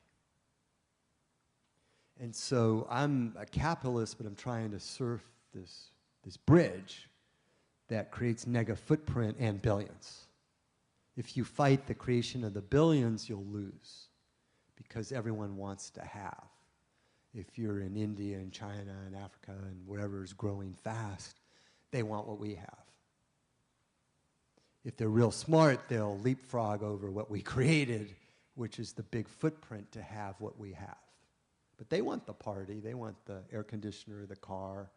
And so I'm a capitalist, but I'm trying to surf this bridge that creates nega footprint and billions. If you fight the creation of the billions, you'll lose because everyone wants to have. If you're in India and China and Africa and wherever is growing fast, they want what we have. If they're real smart, they'll leapfrog over what we created, which is the big footprint to have what we have. But they want the party, they want the air conditioner, the car,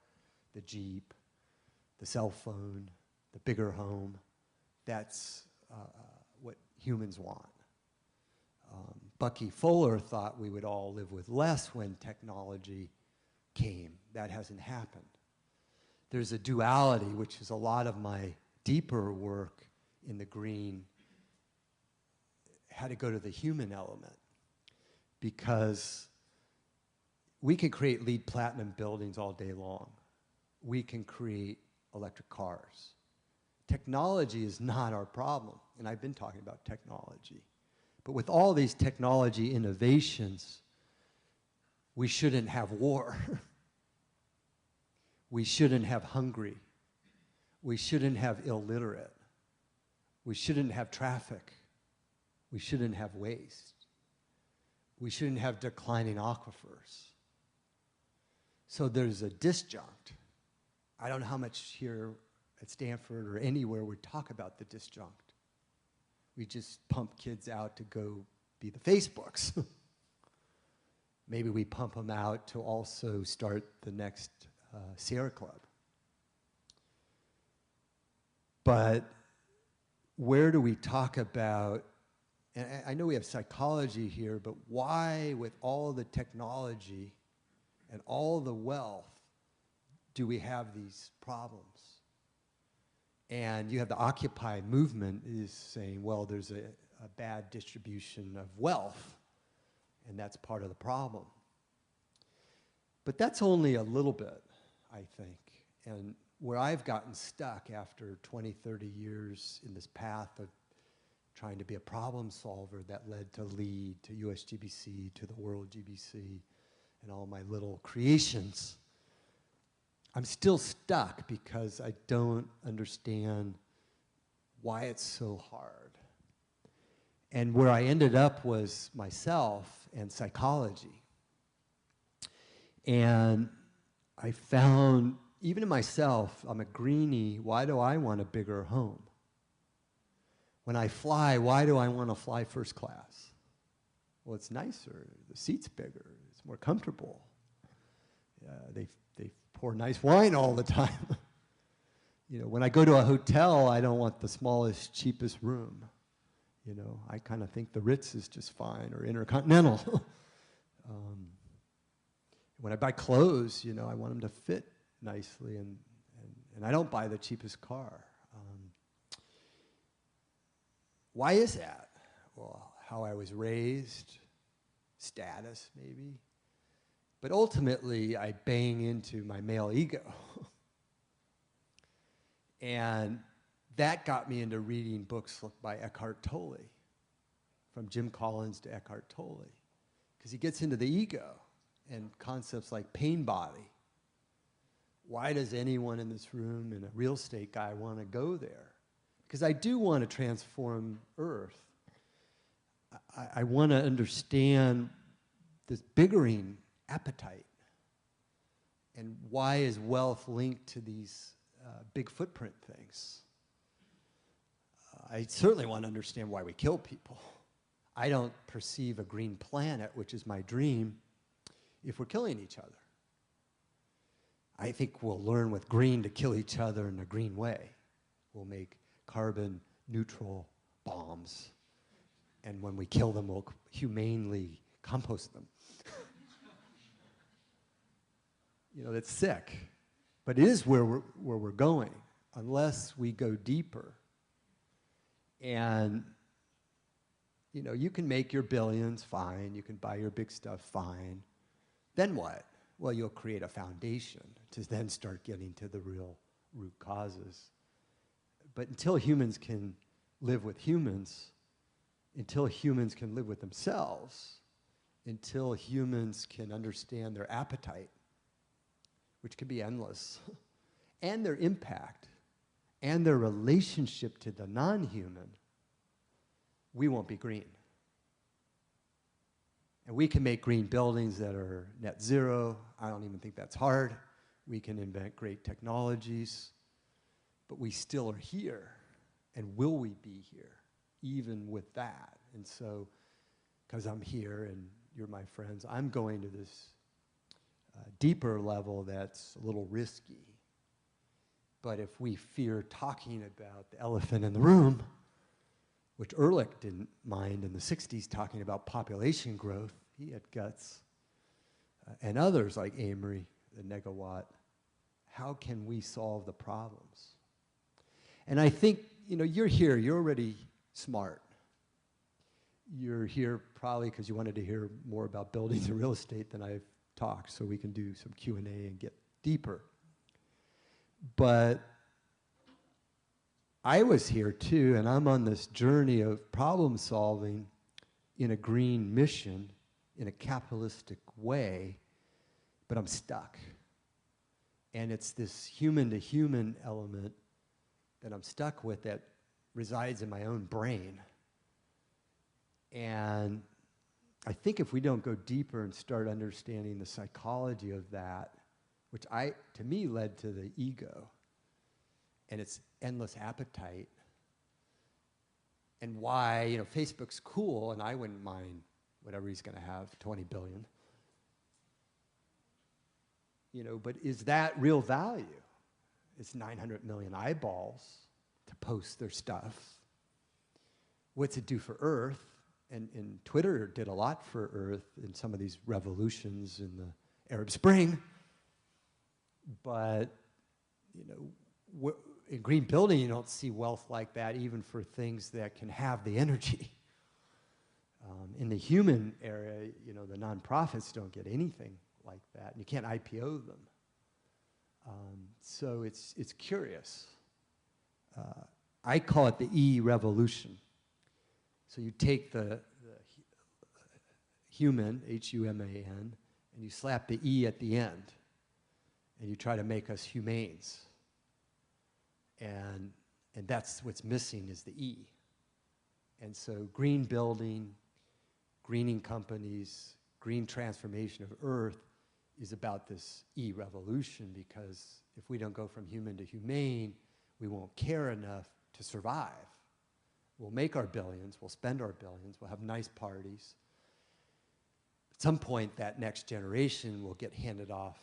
the Jeep, the cell phone, the bigger home. That's what humans want. Bucky Fuller thought we would all live with less when technology came. That hasn't happened. There's a duality, which is a lot of my deeper work in the green had to go to the human element, because we can create LEED platinum buildings all day long. We can create electric cars. Technology is not our problem, and I've been talking about technology. But with all these technology innovations, we shouldn't have war. We shouldn't have hungry. We shouldn't have illiterate. We shouldn't have traffic. We shouldn't have waste. We shouldn't have declining aquifers. So there's a disjunct. I don't know how much here at Stanford or anywhere we talk about the disjunct. We just pump kids out to go be the Facebooks. Maybe we pump them out to also start the next Sierra Club. But where do we talk about, and I know we have psychology here, but why with all the technology and all the wealth do we have these problems? And you have the Occupy movement is saying, well, there's a bad distribution of wealth, and that's part of the problem. But that's only a little bit, I think. And where I've gotten stuck after 20, 30 years in this path of trying to be a problem solver that led to LEAD, to USGBC, to the World GBC, and all my little creations, I'm still stuck because I don't understand why it's so hard. And where I ended up was myself and psychology. And I found, even in myself, I'm a greenie, why do I want a bigger home? When I fly, why do I want to fly first class? Well, it's nicer, the seat's bigger, it's more comfortable. They pour nice wine all the time. You know, when I go to a hotel, I don't want the smallest, cheapest room. You know, I kind of think the Ritz is just fine, or Intercontinental. When I buy clothes, you know, I want them to fit nicely, and I don't buy the cheapest car. Why is that? Well, how I was raised, status maybe. But ultimately, I bang into my male ego. And that got me into reading books by Eckhart Tolle, from Jim Collins to Eckhart Tolle, because he gets into the ego and concepts like pain body. Why does anyone in this room and a real estate guy want to go there? Because I do want to transform Earth. I want to understand this biggering appetite, and why is wealth linked to these big footprint things. I certainly want to understand why we kill people. I don't perceive a green planet, which is my dream, if we're killing each other. I think we'll learn with green to kill each other in a green way. We'll make carbon neutral bombs, and when we kill them, we'll humanely compost them. You know, that's sick. But it is where we're going, unless we go deeper. And, you know, you can make your billions, fine. You can buy your big stuff, fine. Then what? Well, you'll create a foundation to then start getting to the real root causes. But until humans can live with humans, until humans can live with themselves, until humans can understand their appetite, which can be endless, and their impact, and their relationship to the non-human, we won't be green. And we can make green buildings that are net zero. I don't even think that's hard. We can invent great technologies, but we still are here. And will we be here, even with that? And so, because I'm here and you're my friends, I'm going to this deeper level that's a little risky. But if we fear talking about the elephant in the room, which Ehrlich didn't mind in the 60s talking about population growth, he had guts, and others like Amory, the negawatt, how can we solve the problems? And I think, you know, you're here, you're already smart. You're here probably because you wanted to hear more about buildings and real estate than I've talked, so we can do some Q&A and get deeper. But I was here too, and I'm on this journey of problem solving in a green mission, in a capitalistic way, but I'm stuck. And it's this human-to-human element that I'm stuck with that resides in my own brain. And I think if we don't go deeper and start understanding the psychology of that, which to me led to the ego and its endless appetite, and why, you know, Facebook's cool and I wouldn't mind whatever he's going to have, 20 billion. You know, but is that real value? It's 900 million eyeballs to post their stuff. What's it do for Earth? And Twitter did a lot for Earth in some of these revolutions in the Arab Spring. But, you know, in green building, you don't see wealth like that even for things that can have the energy. In the human area, you know, the nonprofits don't get anything like that. And you can't IPO them. So it's curious. I call it the E-revolution. So you take the human, H-U-M-A-N, and you slap the E at the end, and you try to make us humanes. And that's what's missing is the E. And so green building, greening companies, green transformation of Earth is about this E-revolution, because if we don't go from human to humane, we won't care enough to survive. We'll make our billions, we'll spend our billions, we'll have nice parties. At some point, that next generation will get handed off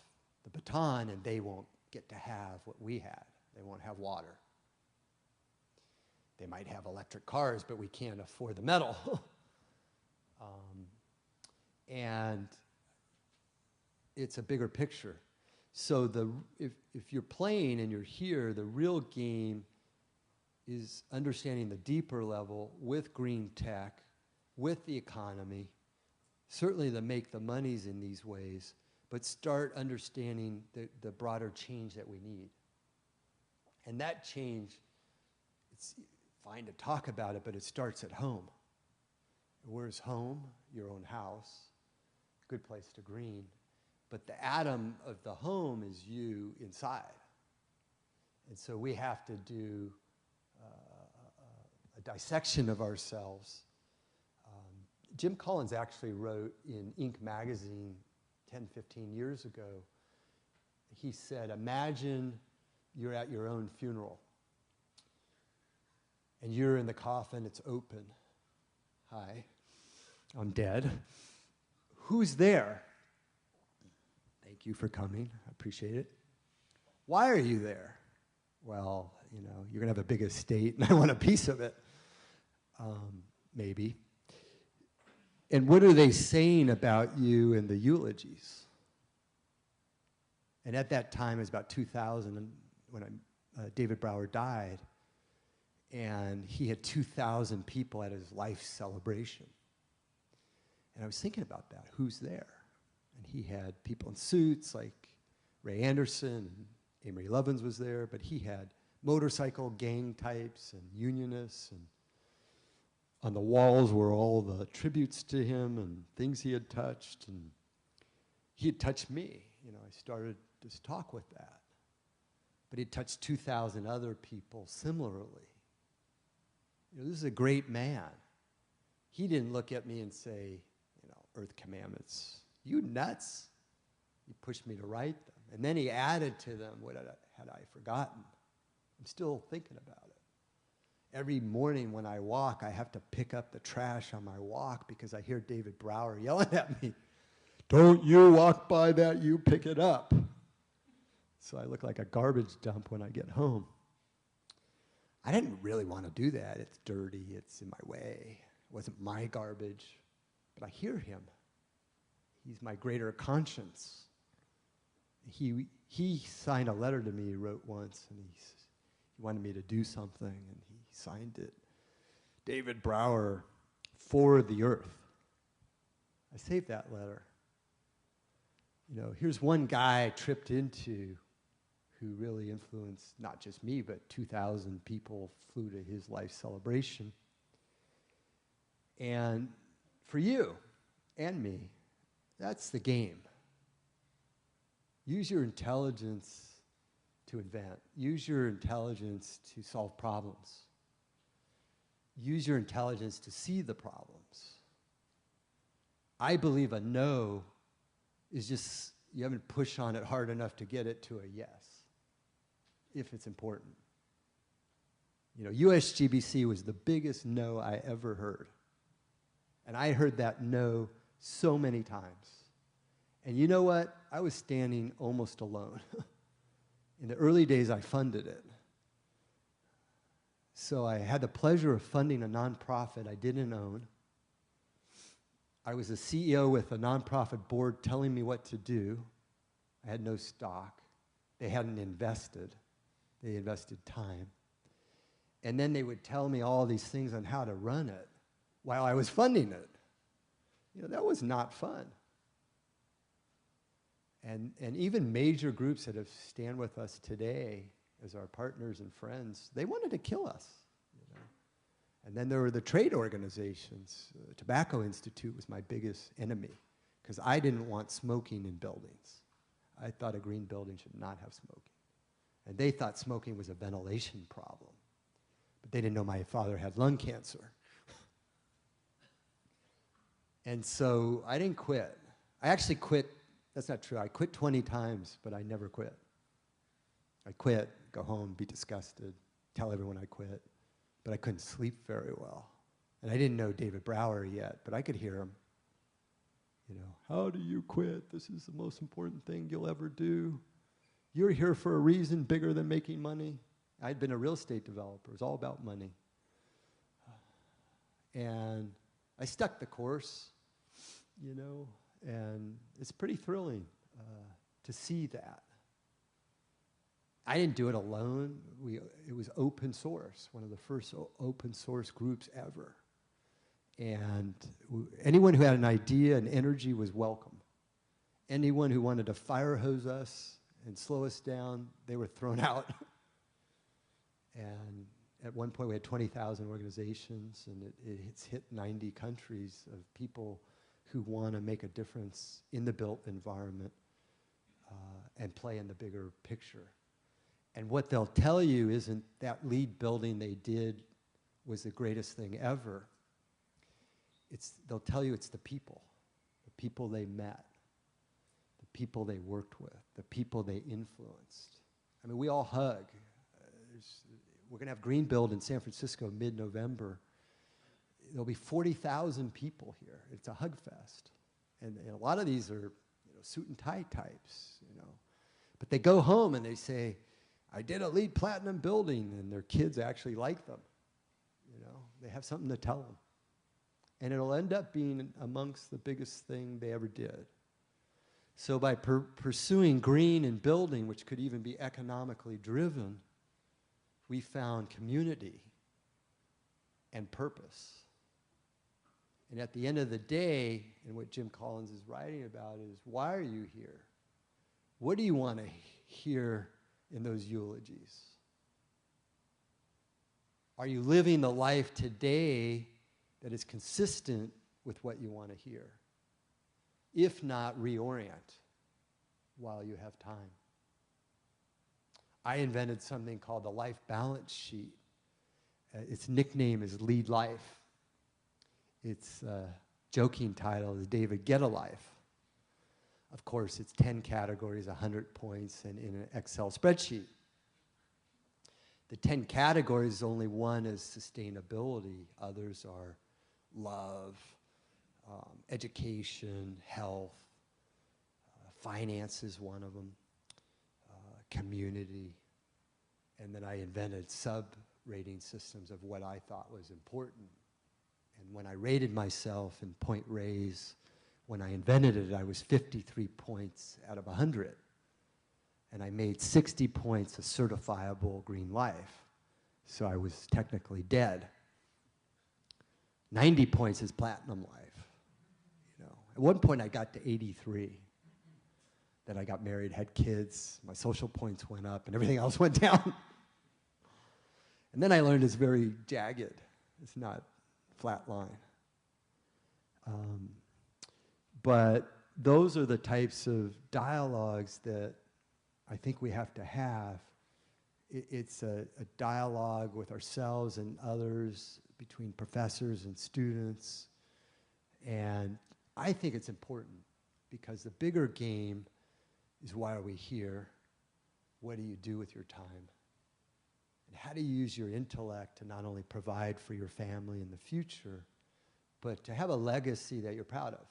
the baton, and they won't get to have what we had. They won't have water. They might have electric cars, but we can't afford the metal. And it's a bigger picture. So if you're playing and you're here, the real game is understanding the deeper level with green tech, with the economy, certainly to make the monies in these ways, but start understanding the broader change that we need. And that change, it's fine to talk about it, but it starts at home. Where's home? Your own house. Good place to green. But the atom of the home is you inside. And so we have to do a dissection of ourselves. Jim Collins actually wrote in Inc. magazine 10, 15 years ago, he said, imagine you're at your own funeral. And you're in the coffin, it's open. Hi, I'm dead. Who's there? Thank you for coming, I appreciate it. Why are you there? Well, you know, you're gonna have a big estate and I want a piece of it. Maybe. And what are they saying about you in the eulogies? And at that time, it was about 2000 when David Brower died, and he had 2,000 people at his life celebration. And I was thinking about that, who's there? And he had people in suits like Ray Anderson, and Amory Lovins was there, but he had motorcycle gang types and unionists, and on the walls were all the tributes to him and things he had touched, and he had touched me. You know, I started this talk with that. But he touched 2,000 other people similarly. You know, this is a great man. He didn't look at me and say, you know, Earth Commandments, you nuts. He pushed me to write them. And then he added to them what had I forgotten. I'm still thinking about it. Every morning when I walk, I have to pick up the trash on my walk because I hear David Brower yelling at me, don't you walk by that, you pick it up. So I look like a garbage dump when I get home. I didn't really want to do that. It's dirty, it's in my way. It wasn't my garbage, but I hear him. He's my greater conscience. He signed a letter to me, he wrote once, and he wanted me to do something, and he signed it. David Brower, for the earth. I saved that letter. You know, here's one guy I tripped into who really influenced not just me, but 2,000 people flew to his life celebration. And for you and me, that's the game. Use your intelligence to invent. Use your intelligence to solve problems. Use your intelligence to see the problems. I believe a no is just, you haven't pushed on it hard enough to get it to a yes, if it's important. You know, USGBC was the biggest no I ever heard. And I heard that no so many times. And you know what? I was standing almost alone. In the early days, I funded it. So I had the pleasure of funding a nonprofit I didn't own. I was a CEO with a nonprofit board telling me what to do. I had no stock. They hadn't invested. They invested time. And then they would tell me all these things on how to run it while I was funding it. You know, that was not fun. And even major groups that have stand with us today as our partners and friends, they wanted to kill us. You know? And then there were the trade organizations. Tobacco Institute was my biggest enemy because I didn't want smoking in buildings. I thought a green building should not have smoking. And they thought smoking was a ventilation problem. But they didn't know my father had lung cancer. And so I didn't quit. I actually quit. That's not true. I quit 20 times, but I never quit. I quit, go home, be disgusted, tell everyone I quit. But I couldn't sleep very well. And I didn't know David Brower yet, but I could hear him. You know, how do you quit? This is the most important thing you'll ever do. You're here for a reason bigger than making money. I'd been a real estate developer. It was all about money. And I stuck the course, you know, and it's pretty thrilling to see that. I didn't do it alone. It was open source, one of the first open source groups ever. And anyone who had an idea and energy was welcome. Anyone who wanted to fire hose us and slow us down, they were thrown out. And at one point we had 20,000 organizations, and it's hit 90 countries of people who want to make a difference in the built environment and play in the bigger picture. And what they'll tell you isn't that LEED building they did was the greatest thing ever. They'll tell you it's the people they met, the people they worked with, the people they influenced. I mean, we all hug. We're going to have Green Build in San Francisco mid-November. There'll be 40,000 people here. It's a hug fest. And a lot of these are suit and tie types, But they go home and they say, I did a LEED Platinum building, and their kids actually like them. They have something to tell them. And it'll end up being amongst the biggest thing they ever did. So by pursuing green and building, which could even be economically driven, we found community and purpose. And at the end of the day, and what Jim Collins is writing about is, why are you here? What do you want to hear in those eulogies? Are you living the life today that is consistent with what you want to hear? If not, reorient while you have time. I invented something called the life balance sheet. Its nickname is Lead Life. Its joking title is David Get a Life. Of course, it's 10 categories, 100 points, and in an Excel spreadsheet. The 10 categories, only one is sustainability. Others are love, education, health, finance is one of them, community. And then I invented sub-rating systems of what I thought was important. And when I rated myself in point raise, when I invented it, I was 53 points out of 100. And I made 60 points a certifiable green life. So I was technically dead. 90 points is platinum life. At one point I got to 83. Then I got married, had kids, my social points went up, and everything else went down. And then I learned it's very jagged. It's not flat line. But those are the types of dialogues that I think we have to have. It's a dialogue with ourselves and others, between professors and students. And I think it's important because the bigger game is, why are we here? What do you do with your time? And how do you use your intellect to not only provide for your family in the future, but to have a legacy that you're proud of?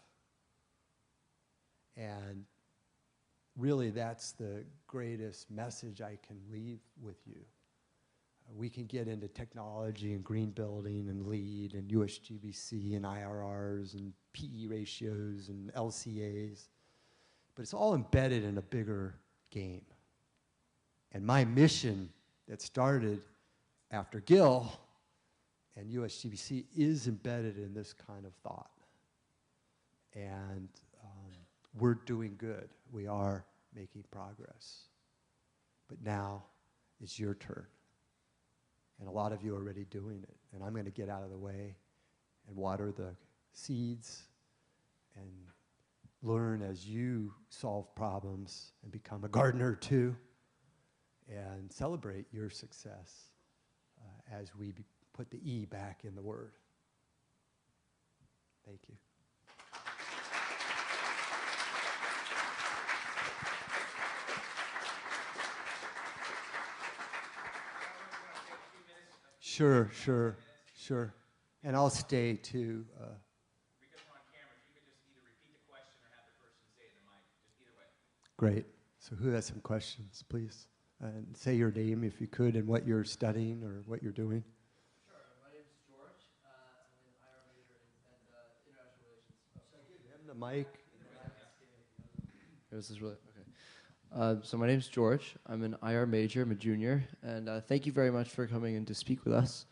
And really, that's the greatest message I can leave with you. We can get into technology and green building and LEED and USGBC and IRRs and PE ratios and LCAs, but it's all embedded in a bigger game. And my mission that started after Gill and USGBC is embedded in this kind of thought. And we're doing good. We are making progress. But now it's your turn. And a lot of you are already doing it. And I'm going to get out of the way and water the seeds and learn as you solve problems and become a gardener too, and celebrate your success as we put the E back in the word. Thank you. Sure. And I'll stay too. Because we're on camera, if you could just either repeat the question or have the person say it in the mic, just either way. Great. So who has some questions, please? And say your name if you could and what you're studying or what you're doing. Sure. My name is George. I'm an IR major in international relations. Should I give him the mic? This is really okay. So my name is George. I'm an IR major. I'm a junior, and thank you very much for coming in to speak with us.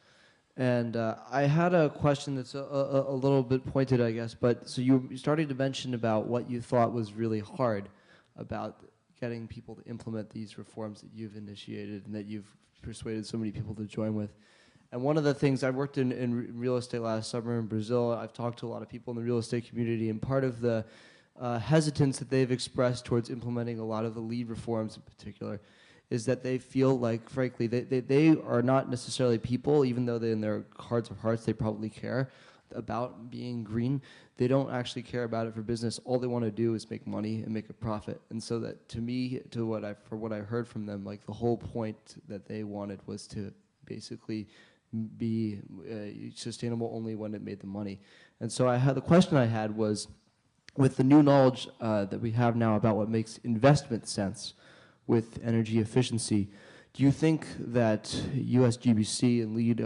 And I had a question that's a little bit pointed, I guess. But so you started to mention about what you thought was really hard about getting people to implement these reforms that you've initiated and that you've persuaded so many people to join with. And one of the things, I worked in real estate last summer in Brazil. I've talked to a lot of people in the real estate community, and part of the hesitance that they've expressed towards implementing a lot of the LEED reforms in particular is that they feel like, frankly, they are not necessarily people, even though in their hearts of hearts they probably care about being green. They don't actually care about it for business. All they want to do is make money and make a profit. And so that, to me, for what I heard from them, like the whole point that they wanted was to basically be sustainable only when it made the money. And so the question I had was, with the new knowledge that we have now about what makes investment sense with energy efficiency, do you think that USGBC and LEED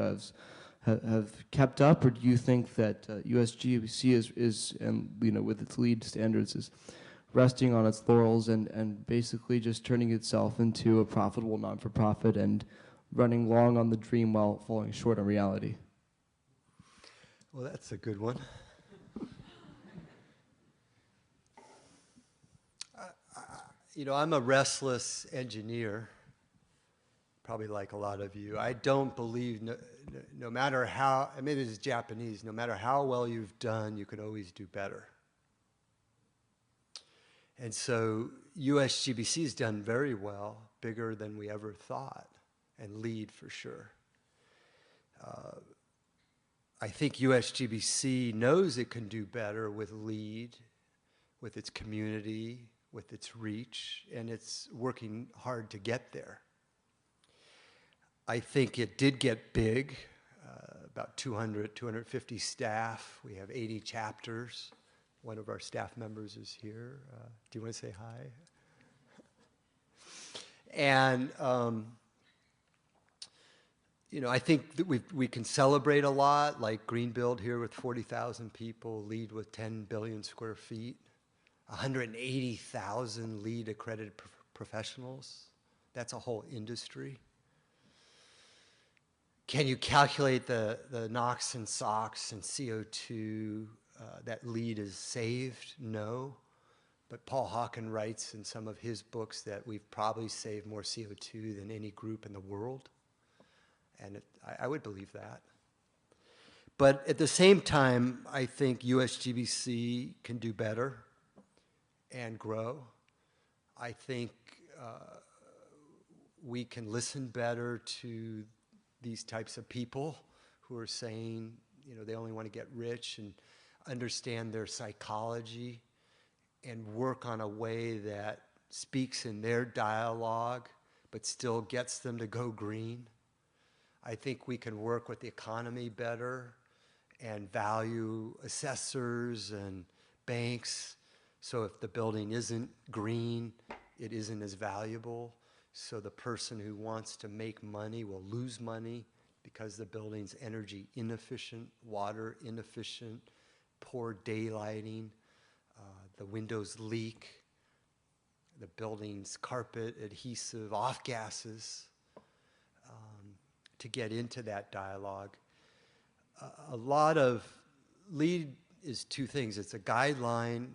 have kept up, or do you think that USGBC is and with its LEED standards is resting on its laurels and basically just turning itself into a profitable non-for-profit and running long on the dream while falling short on reality? Well, that's a good one. I'm a restless engineer, probably like a lot of you. I don't believe, no matter how, maybe this is Japanese, no matter how well you've done, you can always do better. And so USGBC has done very well, bigger than we ever thought, and LEED for sure. I think USGBC knows it can do better with LEED, with its community, with its reach, and it's working hard to get there. I think it did get big, about 250 staff. We have 80 chapters. One of our staff members is here. Do you want to say hi? And, I think that we can celebrate a lot, like Greenbuild here with 40,000 people, LEED with 10 billion square feet. 180,000 LEED accredited professionals. That's a whole industry. Can you calculate the NOx and SOx and CO2 that LEED has saved? No. But Paul Hawken writes in some of his books that we've probably saved more CO2 than any group in the world. And I would believe that. But at the same time, I think USGBC can do better and grow. I think we can listen better to these types of people who are saying, they only want to get rich, and understand their psychology and work on a way that speaks in their dialogue but still gets them to go green. I think we can work with the economy better and value assessors and banks. So if the building isn't green, it isn't as valuable. So the person who wants to make money will lose money because the building's energy inefficient, water inefficient, poor daylighting, the windows leak, the building's carpet adhesive off gases. To get into that dialogue, a lot of LEED is two things. It's a guideline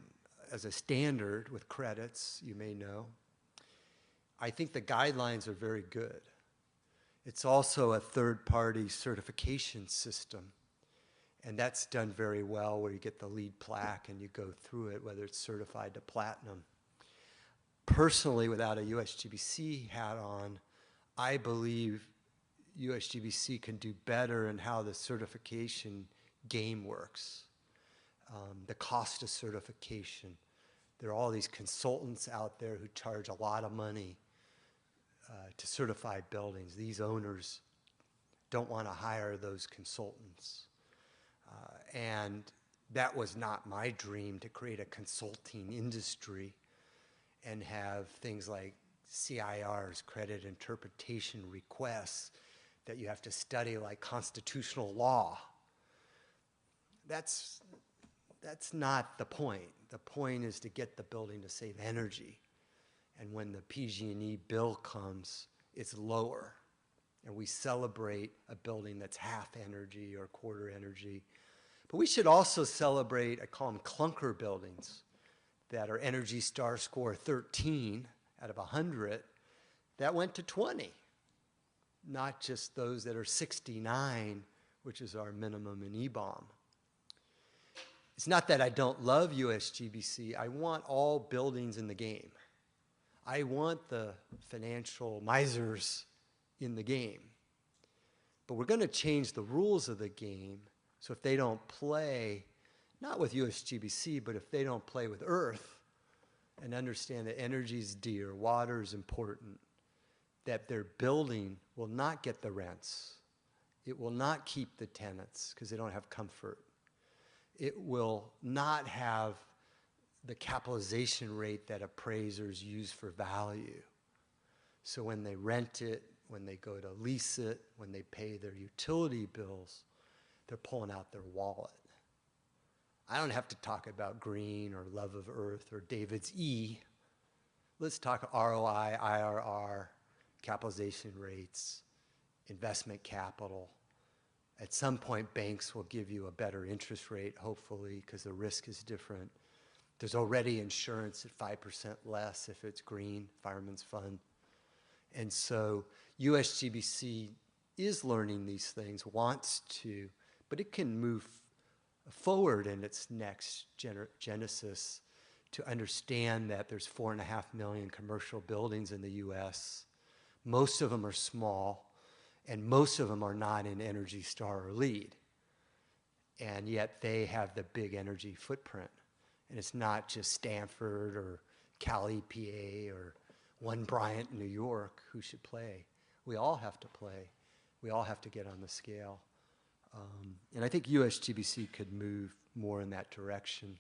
as a standard with credits, you may know. I think the guidelines are very good. It's also a third-party certification system, and that's done very well where you get the LEED plaque and you go through it, whether it's certified to platinum. Personally, without a USGBC hat on, I believe USGBC can do better in how the certification game works. The cost of certification. There are all these consultants out there who charge a lot of money to certify buildings. These owners don't want to hire those consultants. And that was not my dream, to create a consulting industry and have things like CIRs, credit interpretation requests, that you have to study like constitutional law. That's not the point. The point is to get the building to save energy. And when the PG&E bill comes, it's lower. And we celebrate a building that's half energy or quarter energy. But we should also celebrate, I call them clunker buildings, that are Energy Star score 13 out of 100, that went to 20. Not just those that are 69, which is our minimum in EBOM. It's not that I don't love USGBC. I want all buildings in the game. I want the financial misers in the game. But we're going to change the rules of the game, so if they don't play, not with USGBC, but if they don't play with Earth and understand that energy is dear, water is important, that their building will not get the rents. It will not keep the tenants because they don't have comfort. It will not have the capitalization rate that appraisers use for value. So when they rent it, when they go to lease it, when they pay their utility bills, they're pulling out their wallet. I don't have to talk about green or love of Earth or David's E. Let's talk ROI, IRR, capitalization rates, investment capital. At some point, banks will give you a better interest rate, hopefully, because the risk is different. There's already insurance at 5% less if it's green, Fireman's Fund. And so USGBC is learning these things, wants to, but it can move forward in its next genesis to understand that there's 4.5 million commercial buildings in the US. Most of them are small, and most of them are not in Energy Star or LEED. And yet they have the big energy footprint. And it's not just Stanford or Cal EPA or One Bryant, New York, who should play. We all have to play. We all have to get on the scale. And I think USGBC could move more in that direction,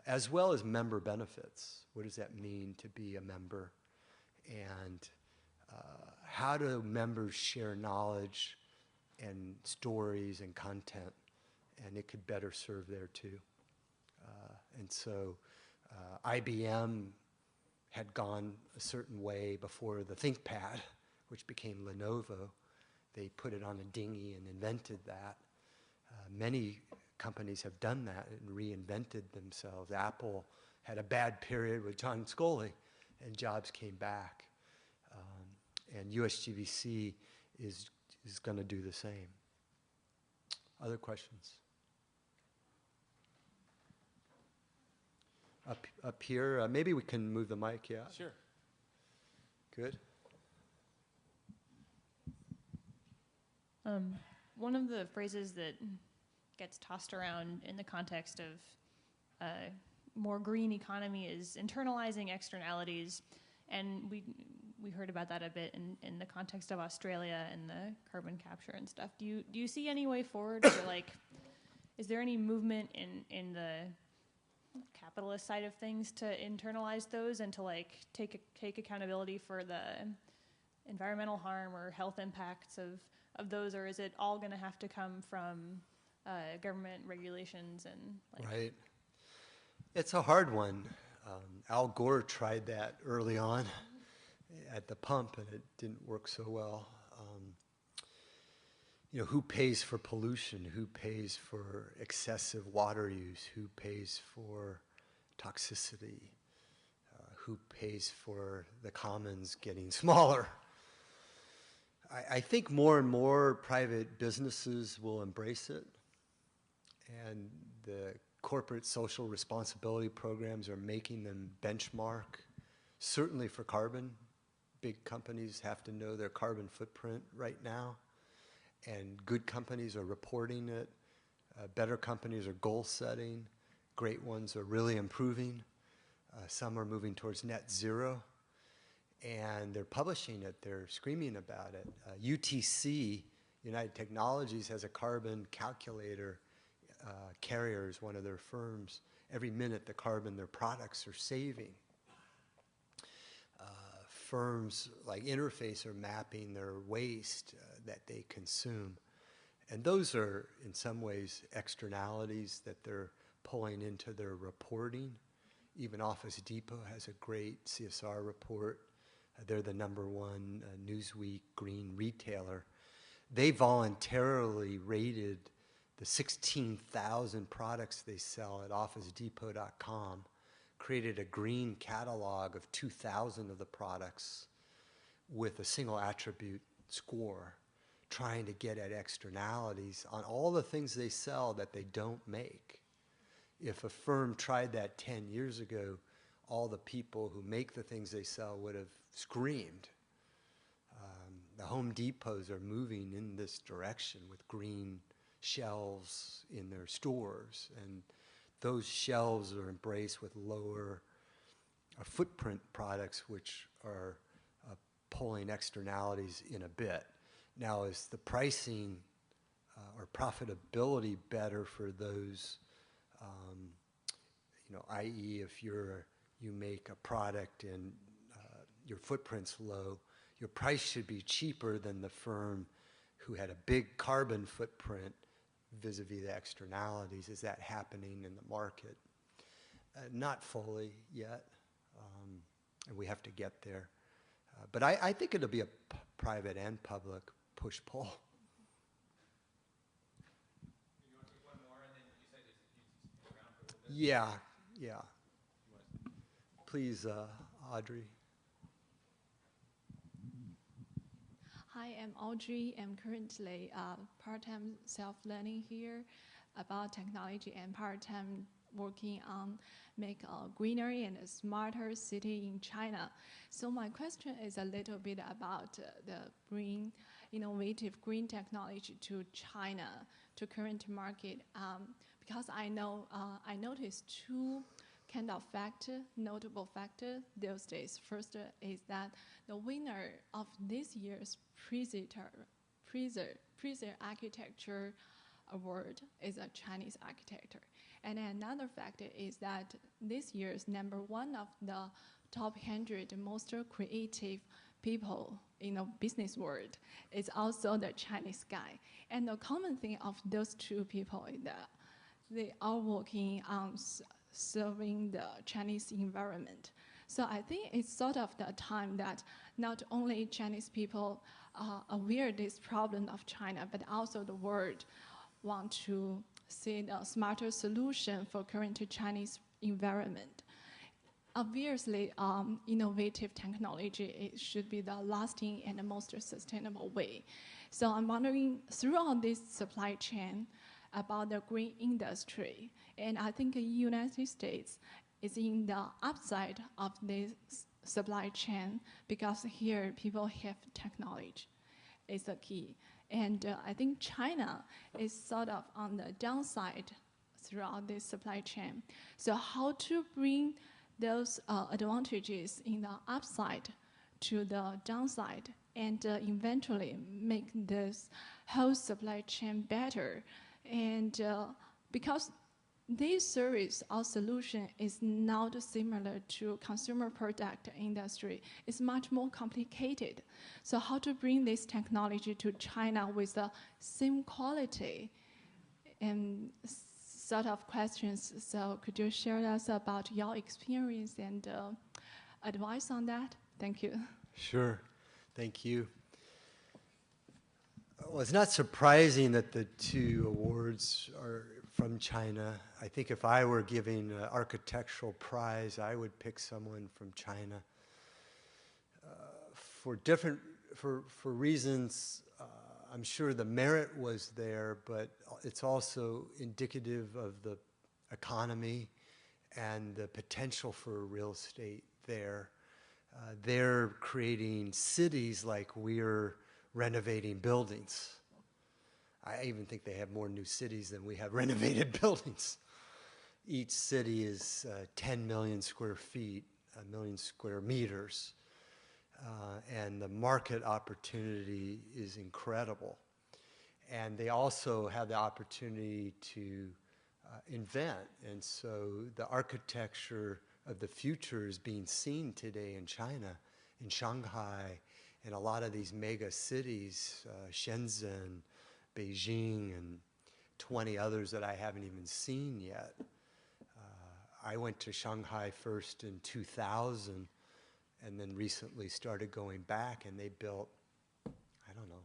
as well as member benefits. What does that mean to be a member? And how do members share knowledge and stories and content? And it could better serve there too. And so IBM had gone a certain way before the ThinkPad, which became Lenovo. They put it on a dinghy and invented that. Many companies have done that and reinvented themselves. Apple had a bad period with John Scully, and Jobs came back. And USGBC is going to do the same. Other questions? Up here, maybe we can move the mic, yeah? Sure. Good. One of the phrases that gets tossed around in the context of more green economy is internalizing externalities, and we heard about that a bit in the context of Australia and the carbon capture and stuff. Do you see any way forward for, like, is there any movement in the capitalist side of things to internalize those and to, like, take accountability for the environmental harm or health impacts of those, or is it all going to have to come from government regulations and, like? Right. It's a hard one. Al Gore tried that early on at the pump, and it didn't work so well. Who pays for pollution? Who pays for excessive water use? Who pays for toxicity? Who pays for the commons getting smaller? I think more and more private businesses will embrace it, and the corporate social responsibility programs are making them benchmark, certainly for carbon. Big companies have to know their carbon footprint right now, and good companies are reporting it. Better companies are goal setting. Great ones are really improving. Some are moving towards net zero, and they're publishing it. They're screaming about it. UTC, United Technologies, has a carbon calculator. Carrier is one of their firms. Every minute, the carbon their products are saving. Firms like Interface are mapping their waste that they consume. And those are, in some ways, externalities that they're pulling into their reporting. Even Office Depot has a great CSR report. They're the #1 Newsweek green retailer. They voluntarily rated the 16,000 products they sell at OfficeDepot.com, created a green catalog of 2,000 of the products with a single attribute score, trying to get at externalities on all the things they sell that they don't make. If a firm tried that 10 years ago, all the people who make the things they sell would have screamed. The Home Depots are moving in this direction with green shelves in their stores, and those shelves are embraced with lower footprint products, which are pulling externalities in a bit. Now, is the pricing or profitability better for those, i.e. if you make a product and your footprint's low, your price should be cheaper than the firm who had a big carbon footprint vis-a-vis the externalities. Is that happening in the market? Not fully yet, and we have to get there. But I think it'll be a private and public push-pull. You want to take one more, and then you said you'd around for a little bit? Yeah. Please, Audrey. Hi, I'm Audrey. I'm currently part-time self-learning here about technology and part-time working on make a greener and a smarter city in China. So my question is a little bit about the bring innovative green technology to China, to current market, because I noticed two kind of notable factor those days. First is that the winner of this year's Prizer Architecture Award is a Chinese architect. And another factor is that this year's #1 of the top 100 most creative people in the business world is also the Chinese guy. And the common thing of those two people is that they are working on serving the Chinese environment. So I think it's sort of the time that not only Chinese people are aware of this problem of China, but also the world want to see a smarter solution for current Chinese environment. Obviously, innovative technology, it should be the lasting and the most sustainable way. So I'm wondering, throughout this supply chain, about the green industry, and I think the United States is in the upside of this supply chain because here people have technology is the key. And I think China is sort of on the downside throughout this supply chain. So how to bring those advantages in the upside to the downside and eventually make this whole supply chain better. And because this service or solution is not similar to consumer product industry, it's much more complicated. So how to bring this technology to China with the same quality and sort of questions. So could you share with us about your experience and advice on that? Thank you. Sure, thank you. Well, it's not surprising that the two awards are from China. I think if I were giving an architectural prize, I would pick someone from China. For reasons, I'm sure the merit was there, but it's also indicative of the economy and the potential for real estate there. They're creating cities like we're renovating buildings. I even think they have more new cities than we have renovated buildings. Each city is 10 million square feet, 1 million square meters. And the market opportunity is incredible. And they also have the opportunity to invent. And so the architecture of the future is being seen today in China, in Shanghai, and a lot of these mega cities, Shenzhen, Beijing, and 20 others that I haven't even seen yet. I went to Shanghai first in 2000, and then recently started going back, and they built, I don't know,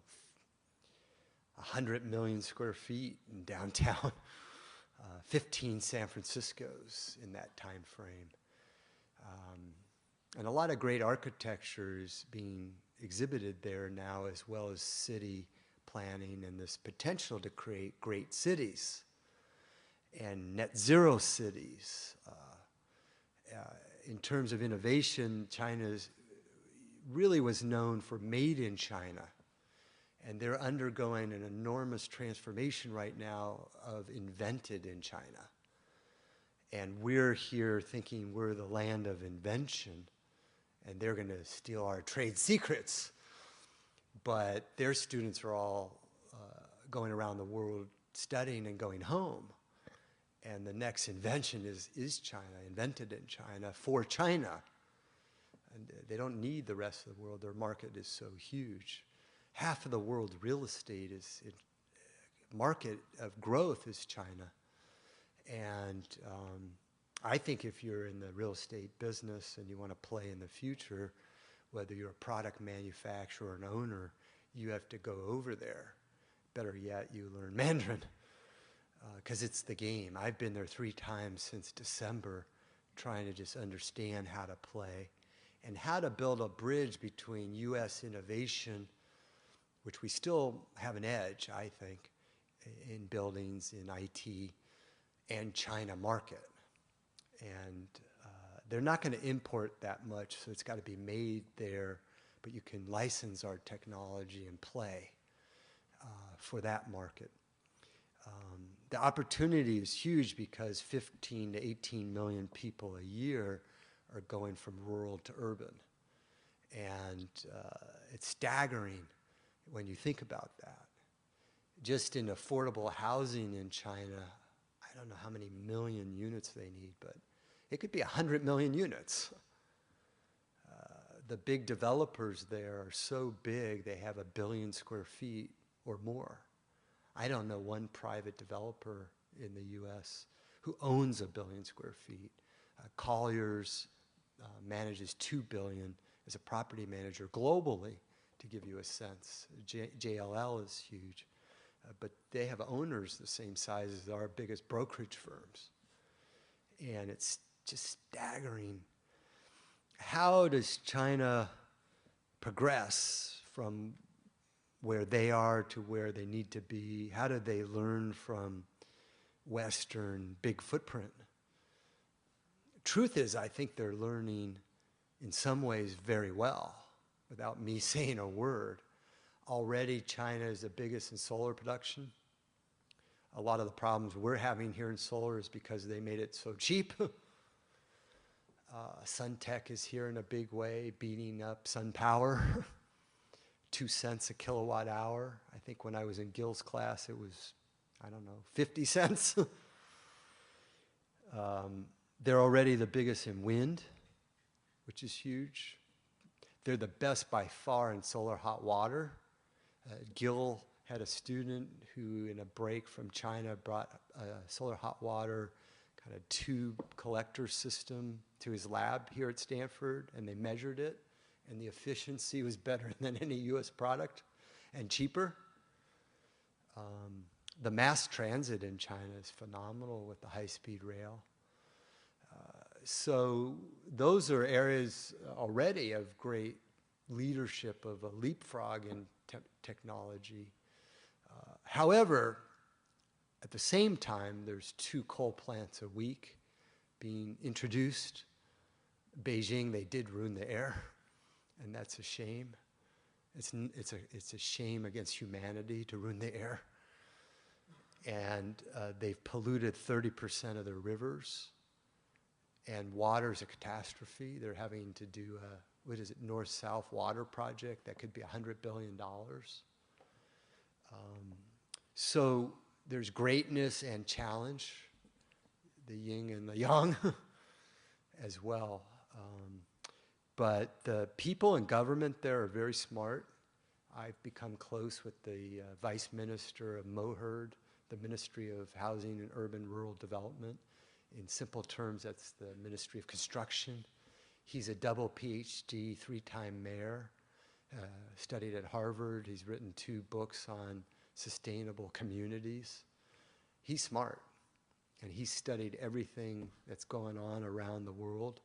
100 million square feet in downtown, 15 San Franciscos in that time frame. And a lot of great architecture is being exhibited there now, as well as city planning and this potential to create great cities and net zero cities. In terms of innovation, China really was known for made in China. And they're undergoing an enormous transformation right now of invented in China. And we're here thinking we're the land of invention, and they're going to steal our trade secrets. But their students are all going around the world studying and going home. And the next invention is China, invented in China, for China. And they don't need the rest of the world. Their market is so huge. Half of the world's real estate market of growth is China. And I think if you're in the real estate business and you want to play in the future, whether you're a product manufacturer or an owner, you have to go over there. Better yet, you learn Mandarin, because it's the game. I've been there 3 times since December, trying to just understand how to play and how to build a bridge between U.S. innovation, which we still have an edge, I think, in buildings, in IT, and China market. And they're not going to import that much, so it's got to be made there, but you can license our technology and play for that market. The opportunity is huge because 15 to 18 million people a year are going from rural to urban. And it's staggering when you think about that. Just in affordable housing in China, I don't know how many million units they need, but it could be 100 million units. The big developers there are so big, they have 1 billion square feet or more. I don't know one private developer in the U.S. who owns 1 billion square feet. Colliers manages 2 billion as a property manager globally, to give you a sense. JLL is huge, but they have owners the same size as our biggest brokerage firms. And it's just staggering. How does China progress from where they are to where they need to be? How do they learn from Western big footprint? Truth is, I think they're learning in some ways very well, without me saying a word. Already, China is the biggest in solar production. A lot of the problems we're having here in solar is because they made it so cheap. SunTech is here in a big way, beating up SunPower. 2 cents a kilowatt hour. I think when I was in Gil's class, it was, I don't know, 50 cents. They're already the biggest in wind, which is huge. They're the best by far in solar hot water. Gil had a student who, in a break from China, brought a solar hot water kind of tube collector system to his lab here at Stanford, and they measured it, and the efficiency was better than any U.S. product and cheaper. The mass transit in China is phenomenal with the high-speed rail. So those are areas already of great leadership, of a leapfrog in technology. However, at the same time, there's 2 coal plants a week being introduced. Beijing, they did ruin the air, and that's a shame. It's a shame against humanity to ruin the air. And they've polluted 30% of their rivers, and water's a catastrophe. They're having to do a, north-south water project that could be $100 billion. So there's greatness and challenge, the yin and the yang as well. But the people in government there are very smart. I've become close with the Vice Minister of Moherd, the Ministry of Housing and Urban Rural Development. In simple terms, that's the Ministry of Construction. He's a double PhD, 3-time mayor, studied at Harvard. He's written 2 books on sustainable communities. He's smart, and he's studied everything that's going on around the world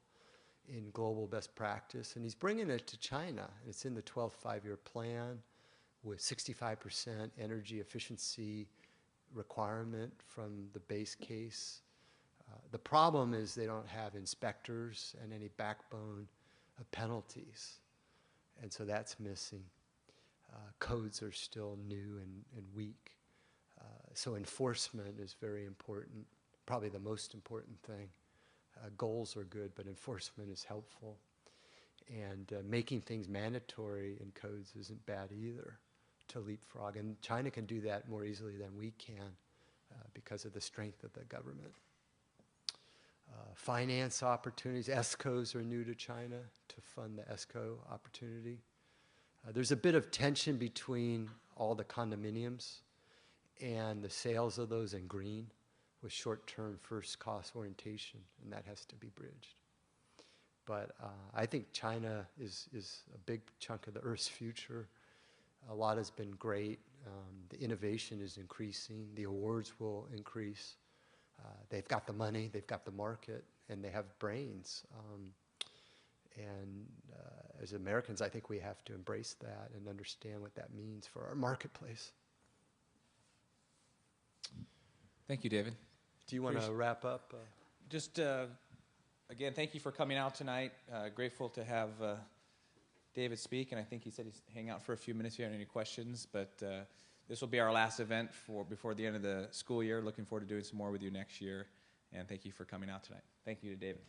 in global best practice, and he's bringing it to China. It's in the 12th five-year plan with 65% energy efficiency requirement from the base case. The problem is they don't have inspectors and any backbone of penalties, and so that's missing. Codes are still new and weak. So enforcement is very important, probably the most important thing. Goals are good, but enforcement is helpful. And making things mandatory in codes isn't bad either to leapfrog. And China can do that more easily than we can because of the strength of the government. Finance opportunities. ESCOs are new to China to fund the ESCO opportunity. There's a bit of tension between all the condominiums and the sales of those in green with short-term first cost orientation, and that has to be bridged. But I think China is a big chunk of the Earth's future. A lot has been great. The innovation is increasing. The awards will increase. They've got the money, they've got the market, and they have brains. As Americans, I think we have to embrace that and understand what that means for our marketplace. Thank you, David. Do you want to wrap up? Just, again, thank you for coming out tonight. Grateful to have David speak, and I think he said he's hanging out for a few minutes if you have any questions, but this will be our last event before the end of the school year. Looking forward to doing some more with you next year, and thank you for coming out tonight. Thank you to David.